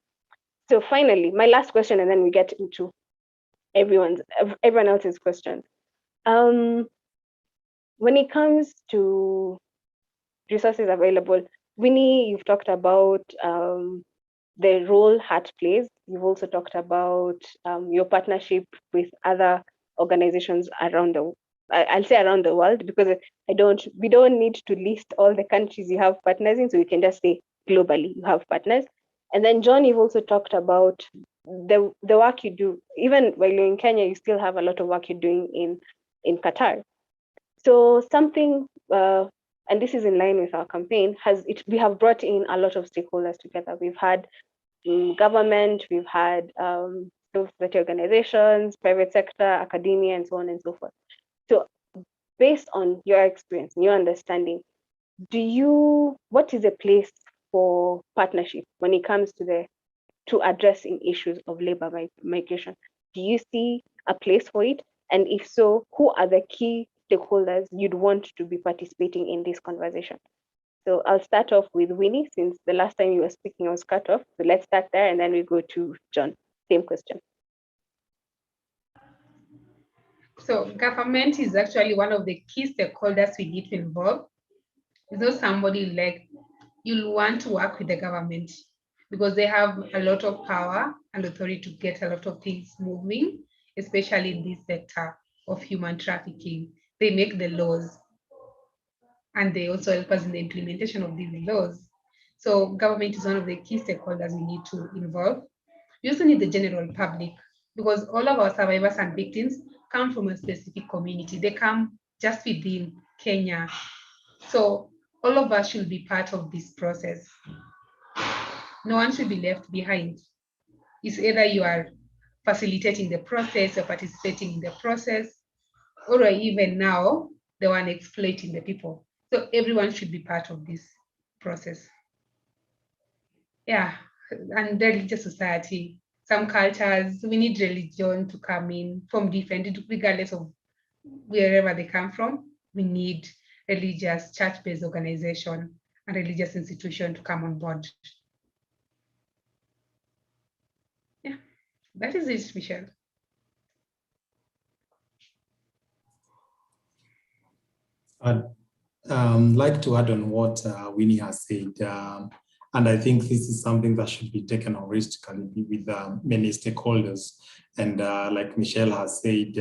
Speaker 1: So finally, my last question, and then we get into everyone else's questions. When it comes to resources available, Winnie, you've talked about the role Heart plays. You've also talked about your partnership with other organizations around I'll say around the world, because we don't need to list all the countries you have partners in, so we can just say globally you have partners. And then John, you've also talked about the work you do. Even while you're in Kenya, you still have a lot of work you're doing in Qatar. So something and this is in line with our campaign, we have brought in a lot of stakeholders together. We've had government, we've had civil society organizations, private sector, academia, and so on and so forth. So based on your experience and your understanding, what is a place for partnership when it comes to addressing issues of labor migration? Do you see a place for it? And if so, who are the key stakeholders you'd want to be participating in this conversation? So I'll start off with Winnie, since the last time you were speaking I was cut off. So let's start there and then we go to John. Same question.
Speaker 2: So government is actually one of the key stakeholders we need to involve. It's not somebody like you'll want to work with the government because they have a lot of power and authority to get a lot of things moving, especially in this sector of human trafficking. They make the laws and they also help us in the implementation of these laws. So government is one of the key stakeholders we need to involve. We also need the general public because all of our survivors and victims come from a specific community. They come just within Kenya. So all of us should be part of this process. No one should be left behind. It's either you are facilitating the process or participating in the process, or even now, the one exploiting the people. So everyone should be part of this process. Yeah, and religious society. Some cultures, we need religion to come in from different, regardless of wherever they come from. We need religious church-based organization and religious institution to come on board. Yeah, that is it, Michelle.
Speaker 3: I'd like to add on what Winnie has said. And I think this is something that should be taken holistically with many stakeholders. And like Michelle has said,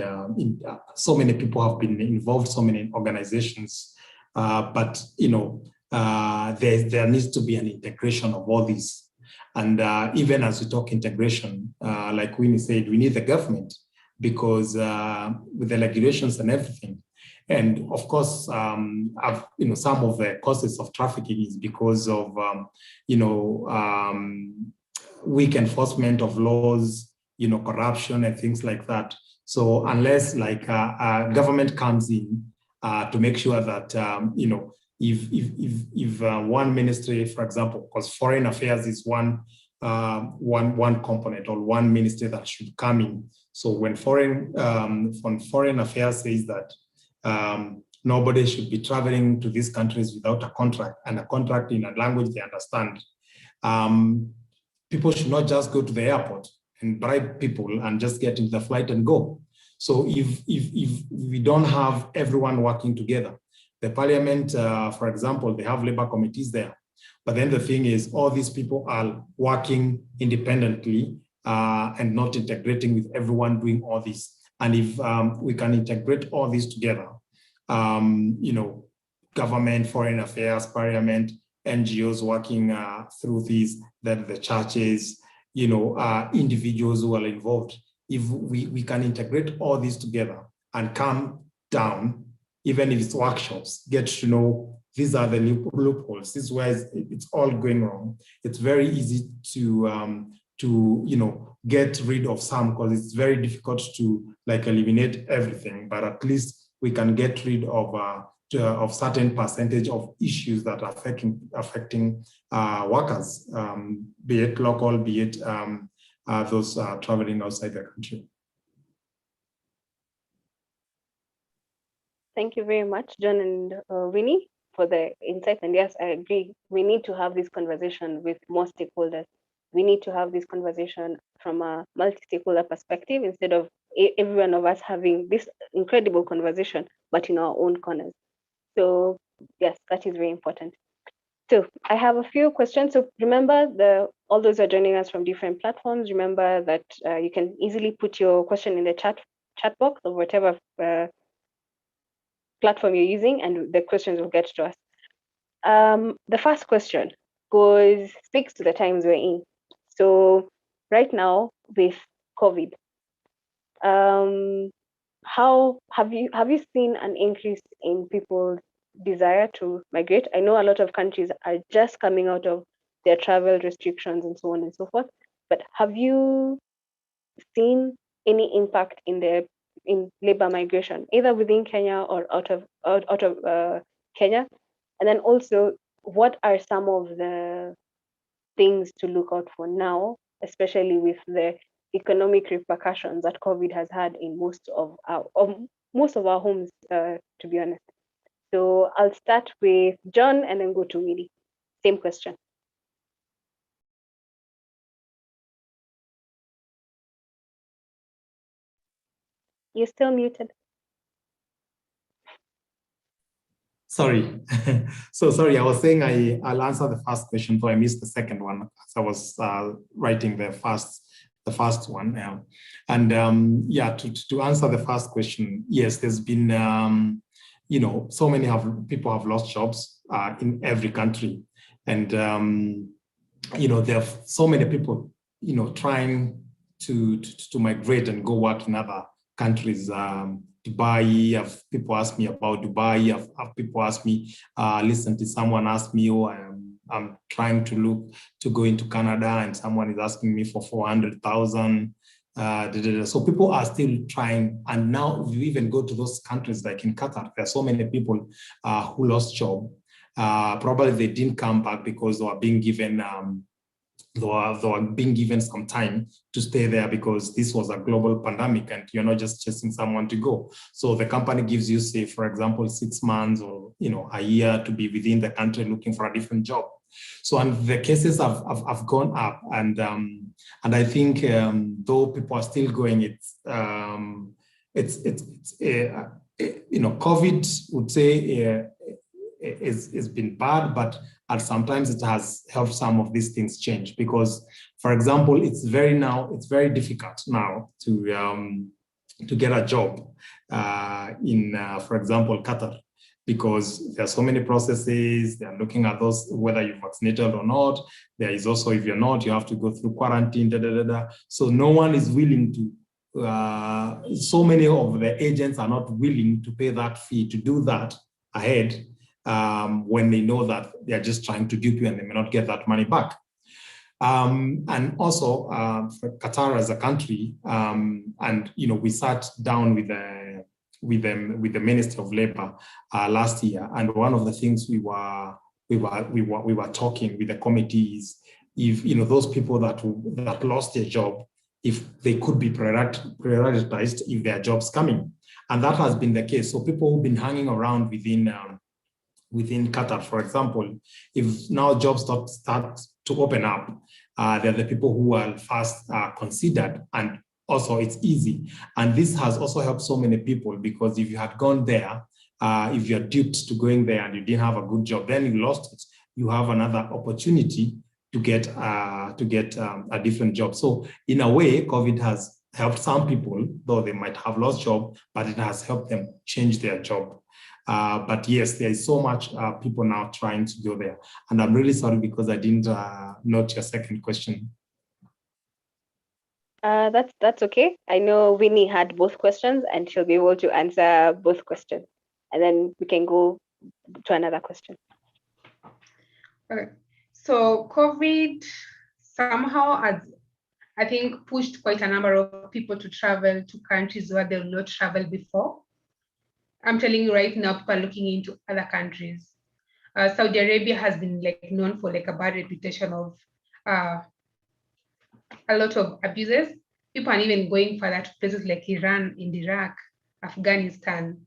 Speaker 3: so many people have been involved, so many organizations. But there needs to be an integration of all these. And even as we talk integration, like Winnie said, we need the government because with the regulations and everything. And of course, some of the causes of trafficking is because of, weak enforcement of laws, corruption and things like that. So unless government comes in to make sure that, if one ministry, for example, because foreign affairs is one component or one ministry that should come in. So when foreign affairs says that nobody should be traveling to these countries without a contract, and a contract in a language they understand. People should not just go to the airport and bribe people and just get into the flight and go. So if we don't have everyone working together, the parliament, for example, they have labor committees there. But then the thing is, all these people are working independently and not integrating with everyone doing all this. And if we can integrate all this together, government, foreign affairs, parliament, NGOs working through these, that the churches, individuals who are involved, if we can integrate all these together and come down, even if it's workshops, get to know these are the loopholes, this is where it's all going wrong. It's very easy to get rid of some, because it's very difficult to eliminate everything, but at least we can get rid of certain percentage of issues that are affecting workers, be it local, be it those traveling outside the country.
Speaker 1: Thank you very much, John and Winnie, for the insights. And yes, I agree. We need to have this conversation with more stakeholders. We need to have this conversation from a multi-stakeholder perspective instead of every one of us having this incredible conversation, but in our own corners. So yes, that is very important. So I have a few questions. So remember, all those are joining us from different platforms. Remember that you can easily put your question in the chat box or whatever platform you're using, and the questions will get to us. The first question speaks to the times we're in. So right now with COVID, how have you seen an increase in people desire to migrate. I know a lot of countries are just coming out of their travel restrictions and so on and so forth. But have you seen any impact in labor migration, either within Kenya or out of Kenya? And then also, what are some of the things to look out for now, especially with the economic repercussions that COVID has had in most of our homes, to be honest. So I'll start with John and then go to Winnie. Same question. You're still muted.
Speaker 3: Sorry. So sorry, I was saying I'll answer the first question, so I missed the second one as I was writing the first one. And yeah, to answer the first question, yes, there's been so many people have lost jobs in every country, and there are so many people trying to migrate and go work in other countries. Dubai, people ask me about Dubai. Have people ask me, recently someone asked me, oh, I'm trying to look to go into Canada, and someone is asking me for 400,000. So people are still trying. And now if you even go to those countries like in Qatar, there are so many people who lost job. Probably they didn't come back because they were being given some time to stay there, because this was a global pandemic and you're not just chasing someone to go. So the company gives you, say, for example, 6 months or a year to be within the country looking for a different job. So, and the cases have gone up, and I think though people are still going, COVID would say it's been bad, but sometimes it has helped some of these things change, because, for example, it's very difficult now to get a job in, for example, Qatar, because there are so many processes. They are looking at those, whether you're vaccinated or not. There is also, if you're not, you have to go through quarantine. So no one is willing to. So many of the agents are not willing to pay that fee to do that ahead, when they know that they're just trying to dupe you and they may not get that money back. And also for Qatar as a country, and we sat down with the Ministry of Labor last year, and one of the things we were talking with the committee is, if those people that lost their job, if they could be prioritized if their jobs coming, and that has been the case. So people who've been hanging around within Qatar, for example, if now jobs start to open up, they're the people who are first considered, and also it's easy. And this has also helped so many people, because if you had gone there, if you're duped to going there and you didn't have a good job, then you lost it, you have another opportunity to get a different job. So in a way, COVID has helped some people, though they might have lost job, but it has helped them change their job. But yes, there is so much people now trying to go there. And I'm really sorry because I didn't note your second question.
Speaker 1: That's okay. I know Winnie had both questions and she'll be able to answer both questions. And then we can go to another question.
Speaker 2: Okay. So COVID somehow has, I think, pushed quite a number of people to travel to countries where they've not traveled before. I'm telling you right now, people are looking into other countries. Saudi Arabia has been known for a bad reputation of a lot of abuses. People are even going further to places like Iran, in Iraq, Afghanistan.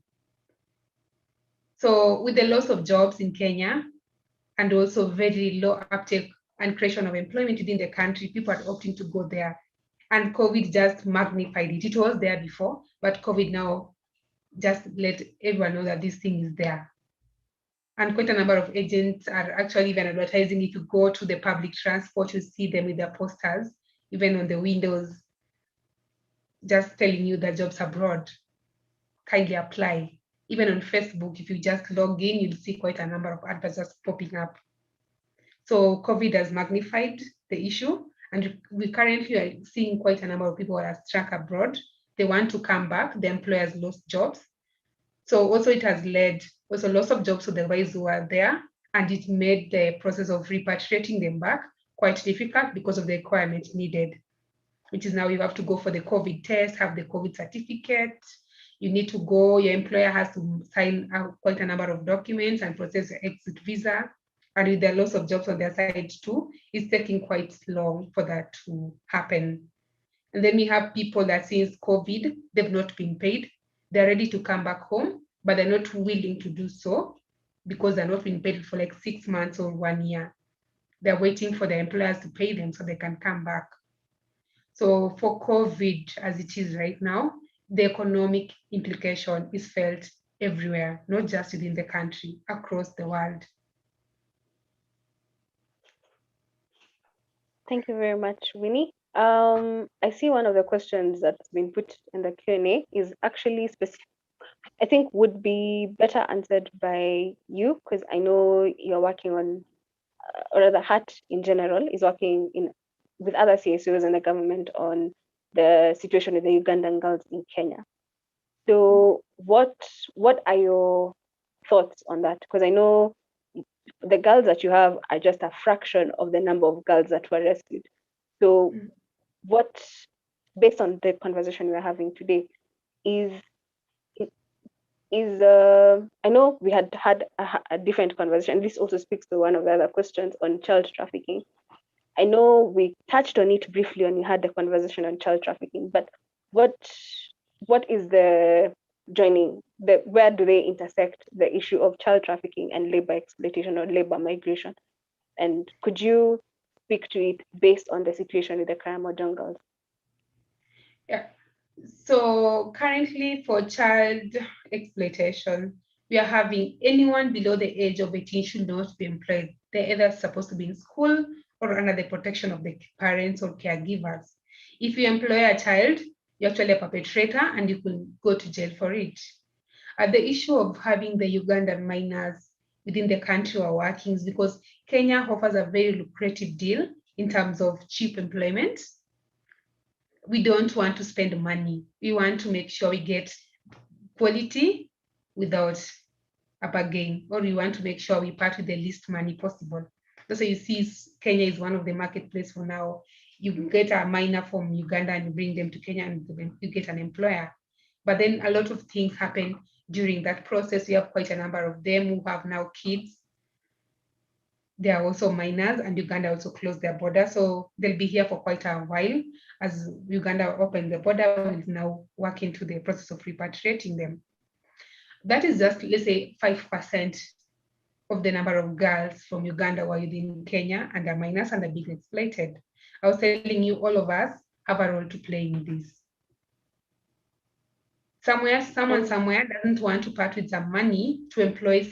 Speaker 2: So with the loss of jobs in Kenya, and also very low uptake and creation of employment within the country, people are opting to go there. And COVID just magnified it. It was there before, but COVID now just let everyone know that this thing is there. And quite a number of agents are actually even advertising. If you go to the public transport, you see them with their posters, even on the windows, just telling you that jobs abroad, kindly apply. Even on Facebook, if you just log in, you'll see quite a number of adverts just popping up. So COVID has magnified the issue, and we currently are seeing quite a number of people who are stuck abroad. They want to come back, the employers lost jobs. So also it has led Also loss of jobs for the guys who are there, and it made the process of repatriating them back quite difficult because of the requirements needed, which is now you have to go for the COVID test, have the COVID certificate. You need to go, your employer has to sign out quite a number of documents and process your exit visa. And with the loss of jobs on their side too, it's taking quite long for that to happen. And then we have people that since COVID, they've not been paid. They're ready to come back home, but they're not willing to do so because they're not being paid for like 6 months or 1 year. They're waiting for their employers to pay them so they can come back. So for COVID, as it is right now, the economic implication is felt everywhere, not just within the country, across the world.
Speaker 1: Thank you very much, Winnie. I see one of the questions that's been put in the Q&A is actually specific. I think would be better answered by you, because I know you're working on, or rather, HAT in general is working with other CSOs and the government on the situation with the Ugandan girls in Kenya. So what are your thoughts on that? Because I know the girls that you have are just a fraction of the number of girls that were rescued. So what, based on the conversation we're having today, is I know we had a different conversation. This also speaks to one of the other questions on child trafficking. I know we touched on it briefly when we had the conversation on child trafficking, but what is the joining, where do they intersect, the issue of child trafficking and labor exploitation or labor migration? And could you speak to it based on the situation with the Karamoja jungles?
Speaker 2: Yeah. So currently for child exploitation, we are having anyone below the age of 18 should not be employed. They're either supposed to be in school or under the protection of the parents or caregivers. If you employ a child, you're actually a perpetrator and you can go to jail for it. The issue of having the Ugandan minors within the country are working is because Kenya offers a very lucrative deal in terms of cheap employment. We don't want to spend money. We want to make sure we get quality without a bargain, or we want to make sure we part with the least money possible. So you see, Kenya is one of the marketplace for now. You get a minor from Uganda and you bring them to Kenya and you get an employer. But then a lot of things happen during that process. We have quite a number of them who have now kids. They are also minors, and Uganda also closed their border. So they'll be here for quite a while. As Uganda opened the border, we'll now work into the process of repatriating them. That is just, let's say, 5% of the number of girls from Uganda who are within Kenya and are minors and are being exploited. I was telling you, all of us have a role to play in this. Someone somewhere doesn't want to part with some money to employ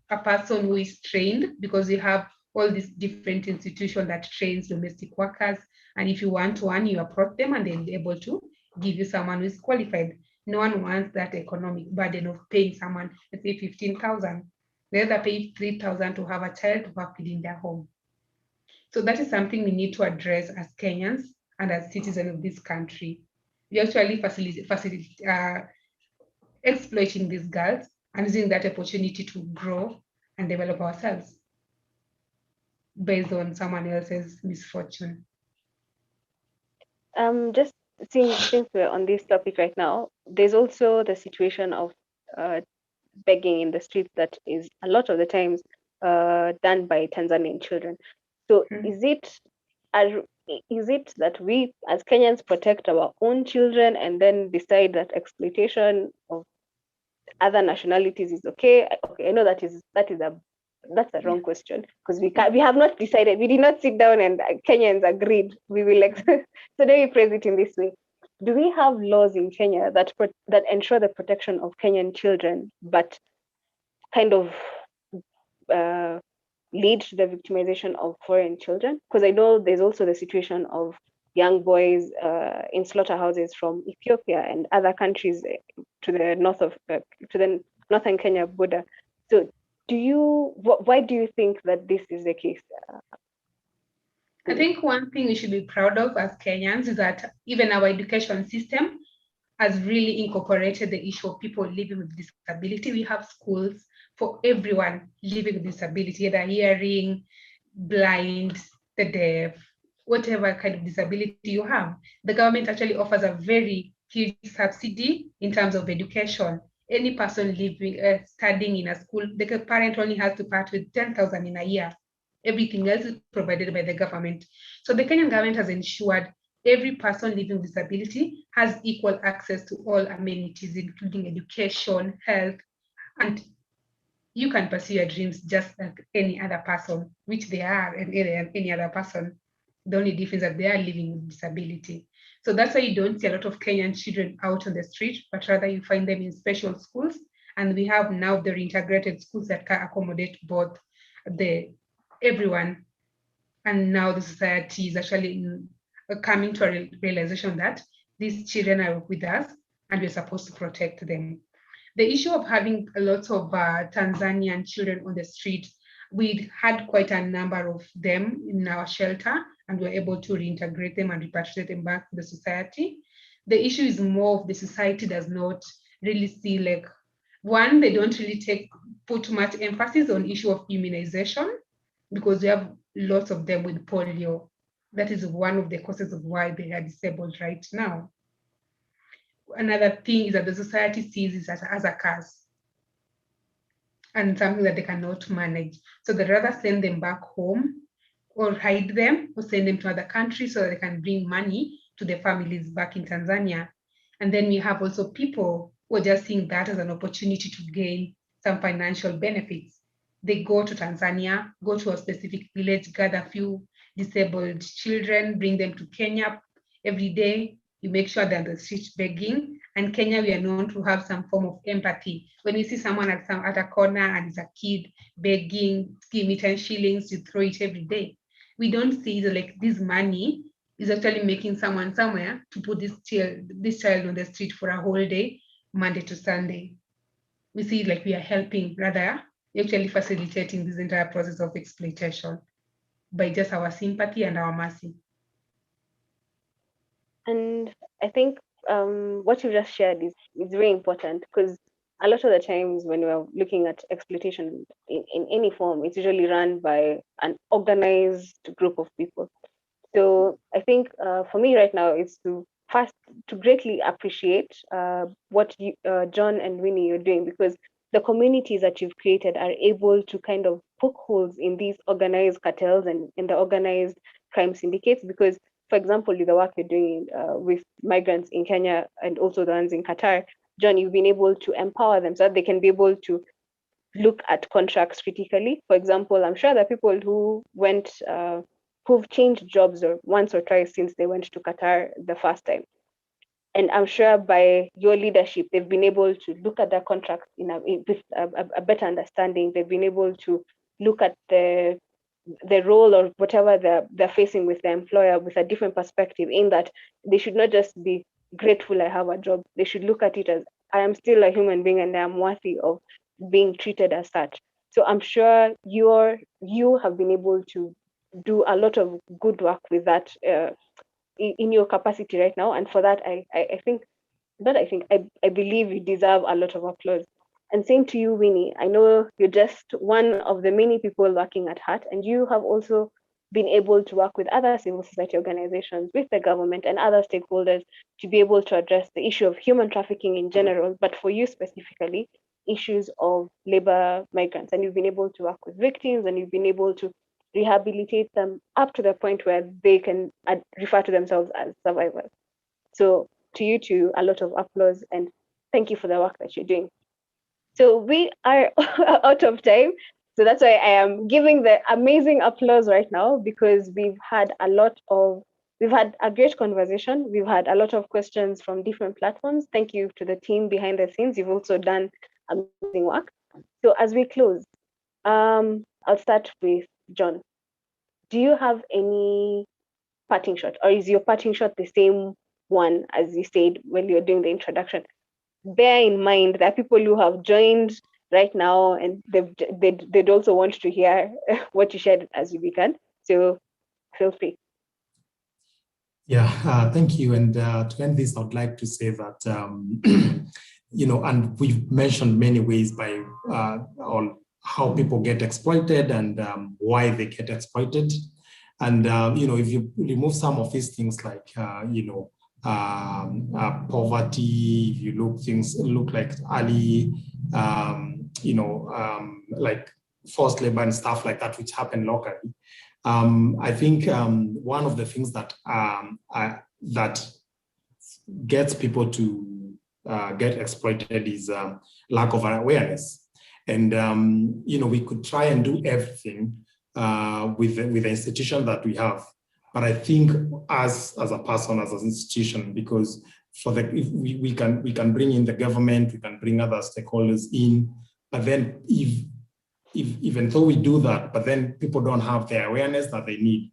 Speaker 2: a person who is trained, because we have all these different institutions that trains domestic workers. And if you want one, you approach them and they'll be able to give you someone who is qualified. No one wants that economic burden of paying someone, let's say 15,000. They either pay 3,000 to have a child to work within their home. So that is something we need to address as Kenyans and as citizens of this country. We actually exploiting these girls and using that opportunity to grow and develop ourselves based on someone else's misfortune.
Speaker 1: Just since we're on this topic right now, there's also the situation of begging in the streets that is a lot of the times done by Tanzanian children. So is it that we as Kenyans protect our own children and then decide that exploitation of other nationalities is okay? Okay, I know that's a wrong question, because we have not decided. We did not sit down and Kenyans agreed we will so let me phrase it in this way. Do we have laws in Kenya that ensure the protection of Kenyan children, but kind of lead to the victimization of foreign children? Because I know there's also the situation of young boys in slaughterhouses from Ethiopia and other countries to the north of to the northern Kenya border. So why do you think that this is the case?
Speaker 2: I think one thing we should be proud of as Kenyans is that even our education system has really incorporated the issue of people living with disability. We have schools for everyone living with disability, either hearing, blind, the deaf, whatever kind of disability you have. The government actually offers a very huge subsidy in terms of education. Any person living, studying in a school, the parent only has to part with 10,000 in a year. Everything else is provided by the government. So the Kenyan government has ensured every person living with disability has equal access to all amenities, including education, health, and you can pursue your dreams just like any other person, which they are, and any other person. The only difference is that they are living with disability. So that's why you don't see a lot of Kenyan children out on the street, but rather you find them in special schools. And we have now the integrated schools that can accommodate both the everyone. And now the society is actually coming to a realization that these children are with us and we're supposed to protect them. The issue of having lots of Tanzanian children on the street, we had quite a number of them in our shelter, and we were able to reintegrate them and repatriate them back to the society. The issue is more of the society does not really see, like, one, they don't really put much emphasis on issue of immunization, because we have lots of them with polio. That is one of the causes of why they are disabled right now. Another thing is that the society sees it as a curse and something that they cannot manage. So they'd rather send them back home or hide them or send them to other countries so that they can bring money to their families back in Tanzania. And then we have also people who are just seeing that as an opportunity to gain some financial benefits. They go to Tanzania, go to a specific village, gather a few disabled children, bring them to Kenya every day. You make sure they're on the street begging. And Kenya, we are known to have some form of empathy. When you see someone at a corner and it's a kid begging, give me 10 shillings, you throw it every day. We don't see like this money is actually making someone somewhere to put this child on the street for a whole day, Monday to Sunday. We see like we are helping, rather actually facilitating this entire process of exploitation by just our sympathy and our mercy.
Speaker 1: And I think what you just shared is very important, because a lot of the times when we're looking at exploitation in any form, it's usually run by an organized group of people. So I think for me right now is to greatly appreciate what John and Winnie are doing, because the communities that you've created are able to kind of poke holes in these organized cartels and in the organized crime syndicates. Because, for example, with the work you're doing with migrants in Kenya and also the ones in Qatar, John, you've been able to empower them so that they can be able to look at contracts critically. For example, I'm sure that people who went who've changed jobs or once or twice since they went to Qatar the first time. And I'm sure by your leadership, they've been able to look at their contracts with a better understanding. They've been able to look at the role or whatever they're facing with the employer with a different perspective, in that they should not just be grateful I have a job. They should look at it as, I am still a human being and I am worthy of being treated as such. So I'm sure you have been able to do a lot of good work with that in your capacity right now. And for that, I think, I believe you deserve a lot of applause. And same to you, Winnie. I know you're just one of the many people working at Heart, and you have also been able to work with other civil society organizations, with the government and other stakeholders, to be able to address the issue of human trafficking in general, but for you specifically, issues of labor migrants. And you've been able to work with victims, and you've been able to rehabilitate them up to the point where they can refer to themselves as survivors. So to you too, a lot of applause, and thank you for the work that you're doing. So we are out of time. So that's why I am giving the amazing applause right now, because we've had a great conversation. We've had a lot of questions from different platforms. Thank you to the team behind the scenes. You've also done amazing work. So as we close, I'll start with John. Do you have any parting shot, or is your parting shot the same one as you said when you're doing the introduction? Bear in mind that people who have joined right now, and they'd also want to hear what you shared as you began. So feel free.
Speaker 3: Yeah, thank you. And to end this, I would like to say that, and we've mentioned many ways by on how people get exploited and why they get exploited. And, if you remove some of these things like, poverty, if you look like early, like forced labor and stuff like that, which happen locally. I think one of the things that gets people to get exploited is lack of awareness. And we could try and do everything with the institution that we have, but I think as a person, as an institution, because if we can bring in the government, we can bring other stakeholders in, but then even though we do that, but then people don't have the awareness that they need,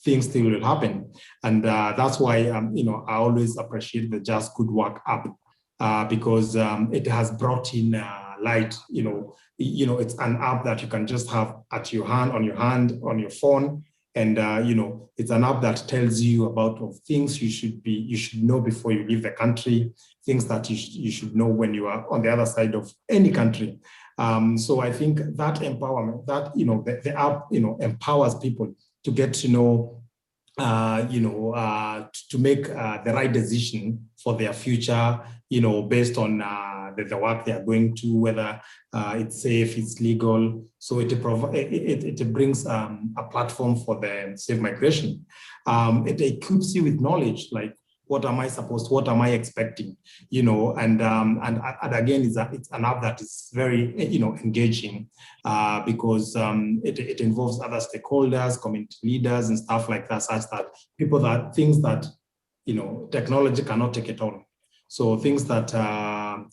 Speaker 3: things still will happen. And that's why, I always appreciate the Just Good Work app because it has brought in light, it's an app that you can just have at your hand, on your phone. And, it's an app that tells you about things you should know before you leave the country, things that you should know when you are on the other side of any country. So I think that empowerment, that, the app, empowers people to get to know, to make the right decision for their future, based on the work they are going to, whether it's safe, it's legal. So it brings a platform for the safe migration. It equips you with knowledge, like, what am I expecting, and again, it's an app that is very, engaging because it involves other stakeholders, community leaders and stuff like that, such that things that, technology cannot take it all. So things that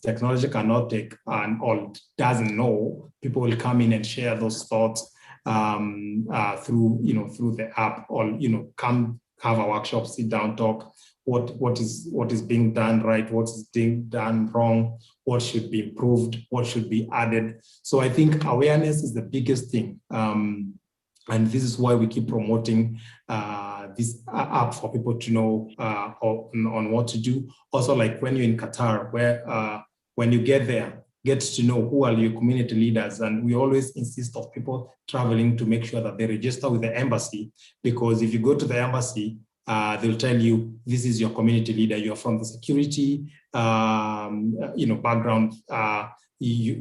Speaker 3: technology cannot take or doesn't know, people will come in and share those thoughts through the app, or, come have a workshop, sit down, talk, what is being done right, what is being done wrong, what should be improved, what should be added. So I think awareness is the biggest thing. And this is why we keep promoting this app for people to know on what to do. Also, like when you're in Qatar, where when you get there, get to know who are your community leaders. And we always insist of people traveling to make sure that they register with the embassy, because if you go to the embassy, they'll tell you, this is your community leader, you're from the security background,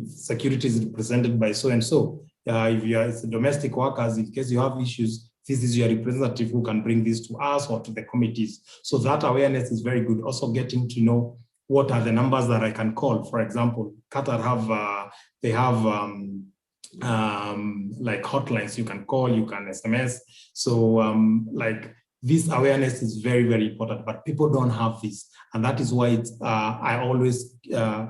Speaker 3: security is represented by so-and-so. If you are domestic workers, in case you have issues, this is your representative who can bring this to us or to the committees. So that awareness is very good. Also getting to know what are the numbers that I can call. For example, Qatar they have like hotlines you can call, you can SMS. So this awareness is very, very important, but people don't have this. And that is why I always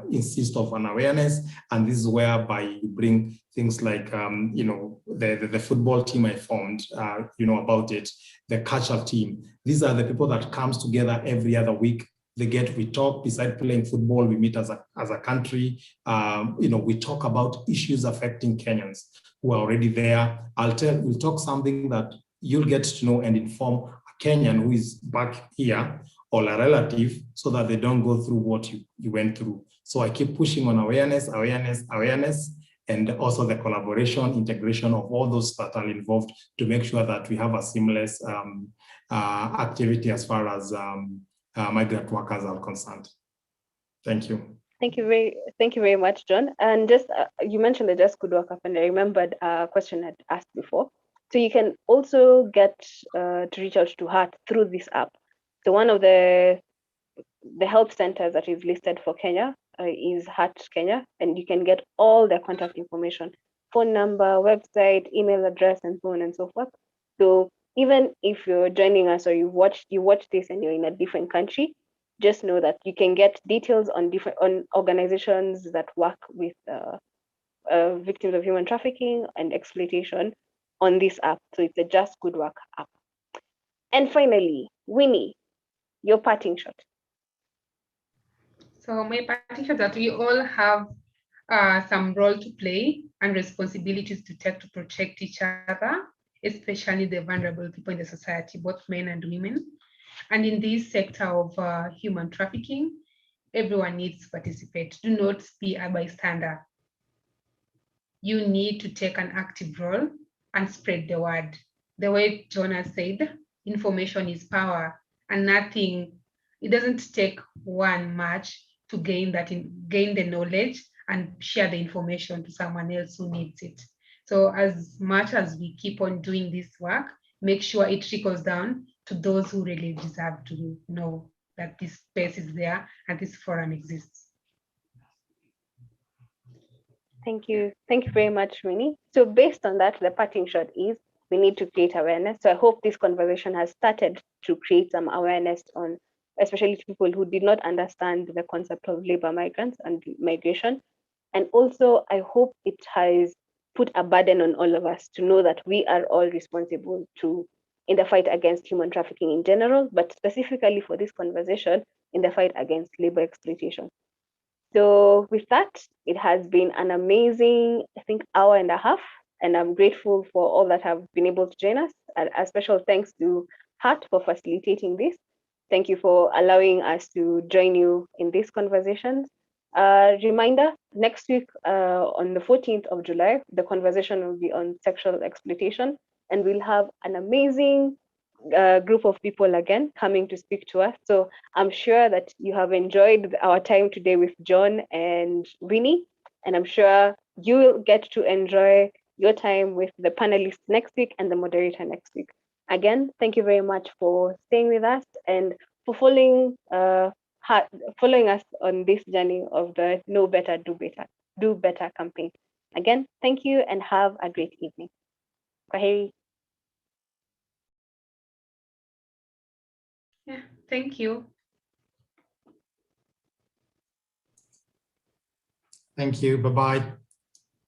Speaker 3: insist of an awareness. And this is whereby you bring things like, the football team I formed, about it, the cultural team. These are the people that comes together every other week. We talk, beside playing football, we meet as a country. We talk about issues affecting Kenyans who are already there. We'll talk something that you'll get to know and inform a Kenyan who is back here, or a relative, so that they don't go through what you went through. So I keep pushing on awareness, and also the collaboration, integration of all those that are involved to make sure that we have a seamless activity as far as migrant workers are concerned. Thank you.
Speaker 1: Thank you very much, John. And just you mentioned the Just Good Work app, and I remembered a question I'd asked before. So you can also get to reach out to her through this app. So one of the health centers that is listed for Kenya is Heart Kenya, and you can get all their contact information, phone number, website, email address, and so on and so forth. So even if you're joining us or you watch this and you're in a different country, just know that you can get details on organizations that work with victims of human trafficking and exploitation on this app. So it's a Just Good Work app. And finally, Winnie, your parting shot.
Speaker 2: So my parting shot that we all have some role to play and responsibilities to take to protect each other especially the vulnerable people in the society, both men and women. And in this sector of human trafficking, everyone needs to participate. Do not be a bystander. You need to take an active role and spread the word. The way Jonas said, information is power, and it doesn't take one much to gain the knowledge and share the information to someone else who needs it. So as much as we keep on doing this work, make sure it trickles down to those who really deserve to know that this space is there and this forum exists.
Speaker 1: Thank you. Thank you very much, Winnie. So based on that, the parting shot is we need to create awareness. So I hope this conversation has started to create some awareness on, especially to people who did not understand the concept of labor migrants and migration. And also, I hope it has put a burden on all of us to know that we are all responsible in the fight against human trafficking in general, but specifically for this conversation, in the fight against labor exploitation. So with that, it has been an amazing, I think, hour and a half, and I'm grateful for all that have been able to join us. And a special thanks to Hart for facilitating this. Thank you for allowing us to join you in these conversations. Reminder, next week on the 14th of July, the conversation will be on sexual exploitation, and we'll have an amazing group of people again coming to speak to us. So I'm sure that you have enjoyed our time today with John and Winnie, and I'm sure you will get to enjoy your time with the panelists next week and the moderator next week. Again, thank you very much for staying with us and for following us on this journey of the Know Better, Do Better campaign. Again, thank you and have a great evening. Kwaheri.
Speaker 2: Yeah, thank you.
Speaker 3: Thank you. Bye-bye.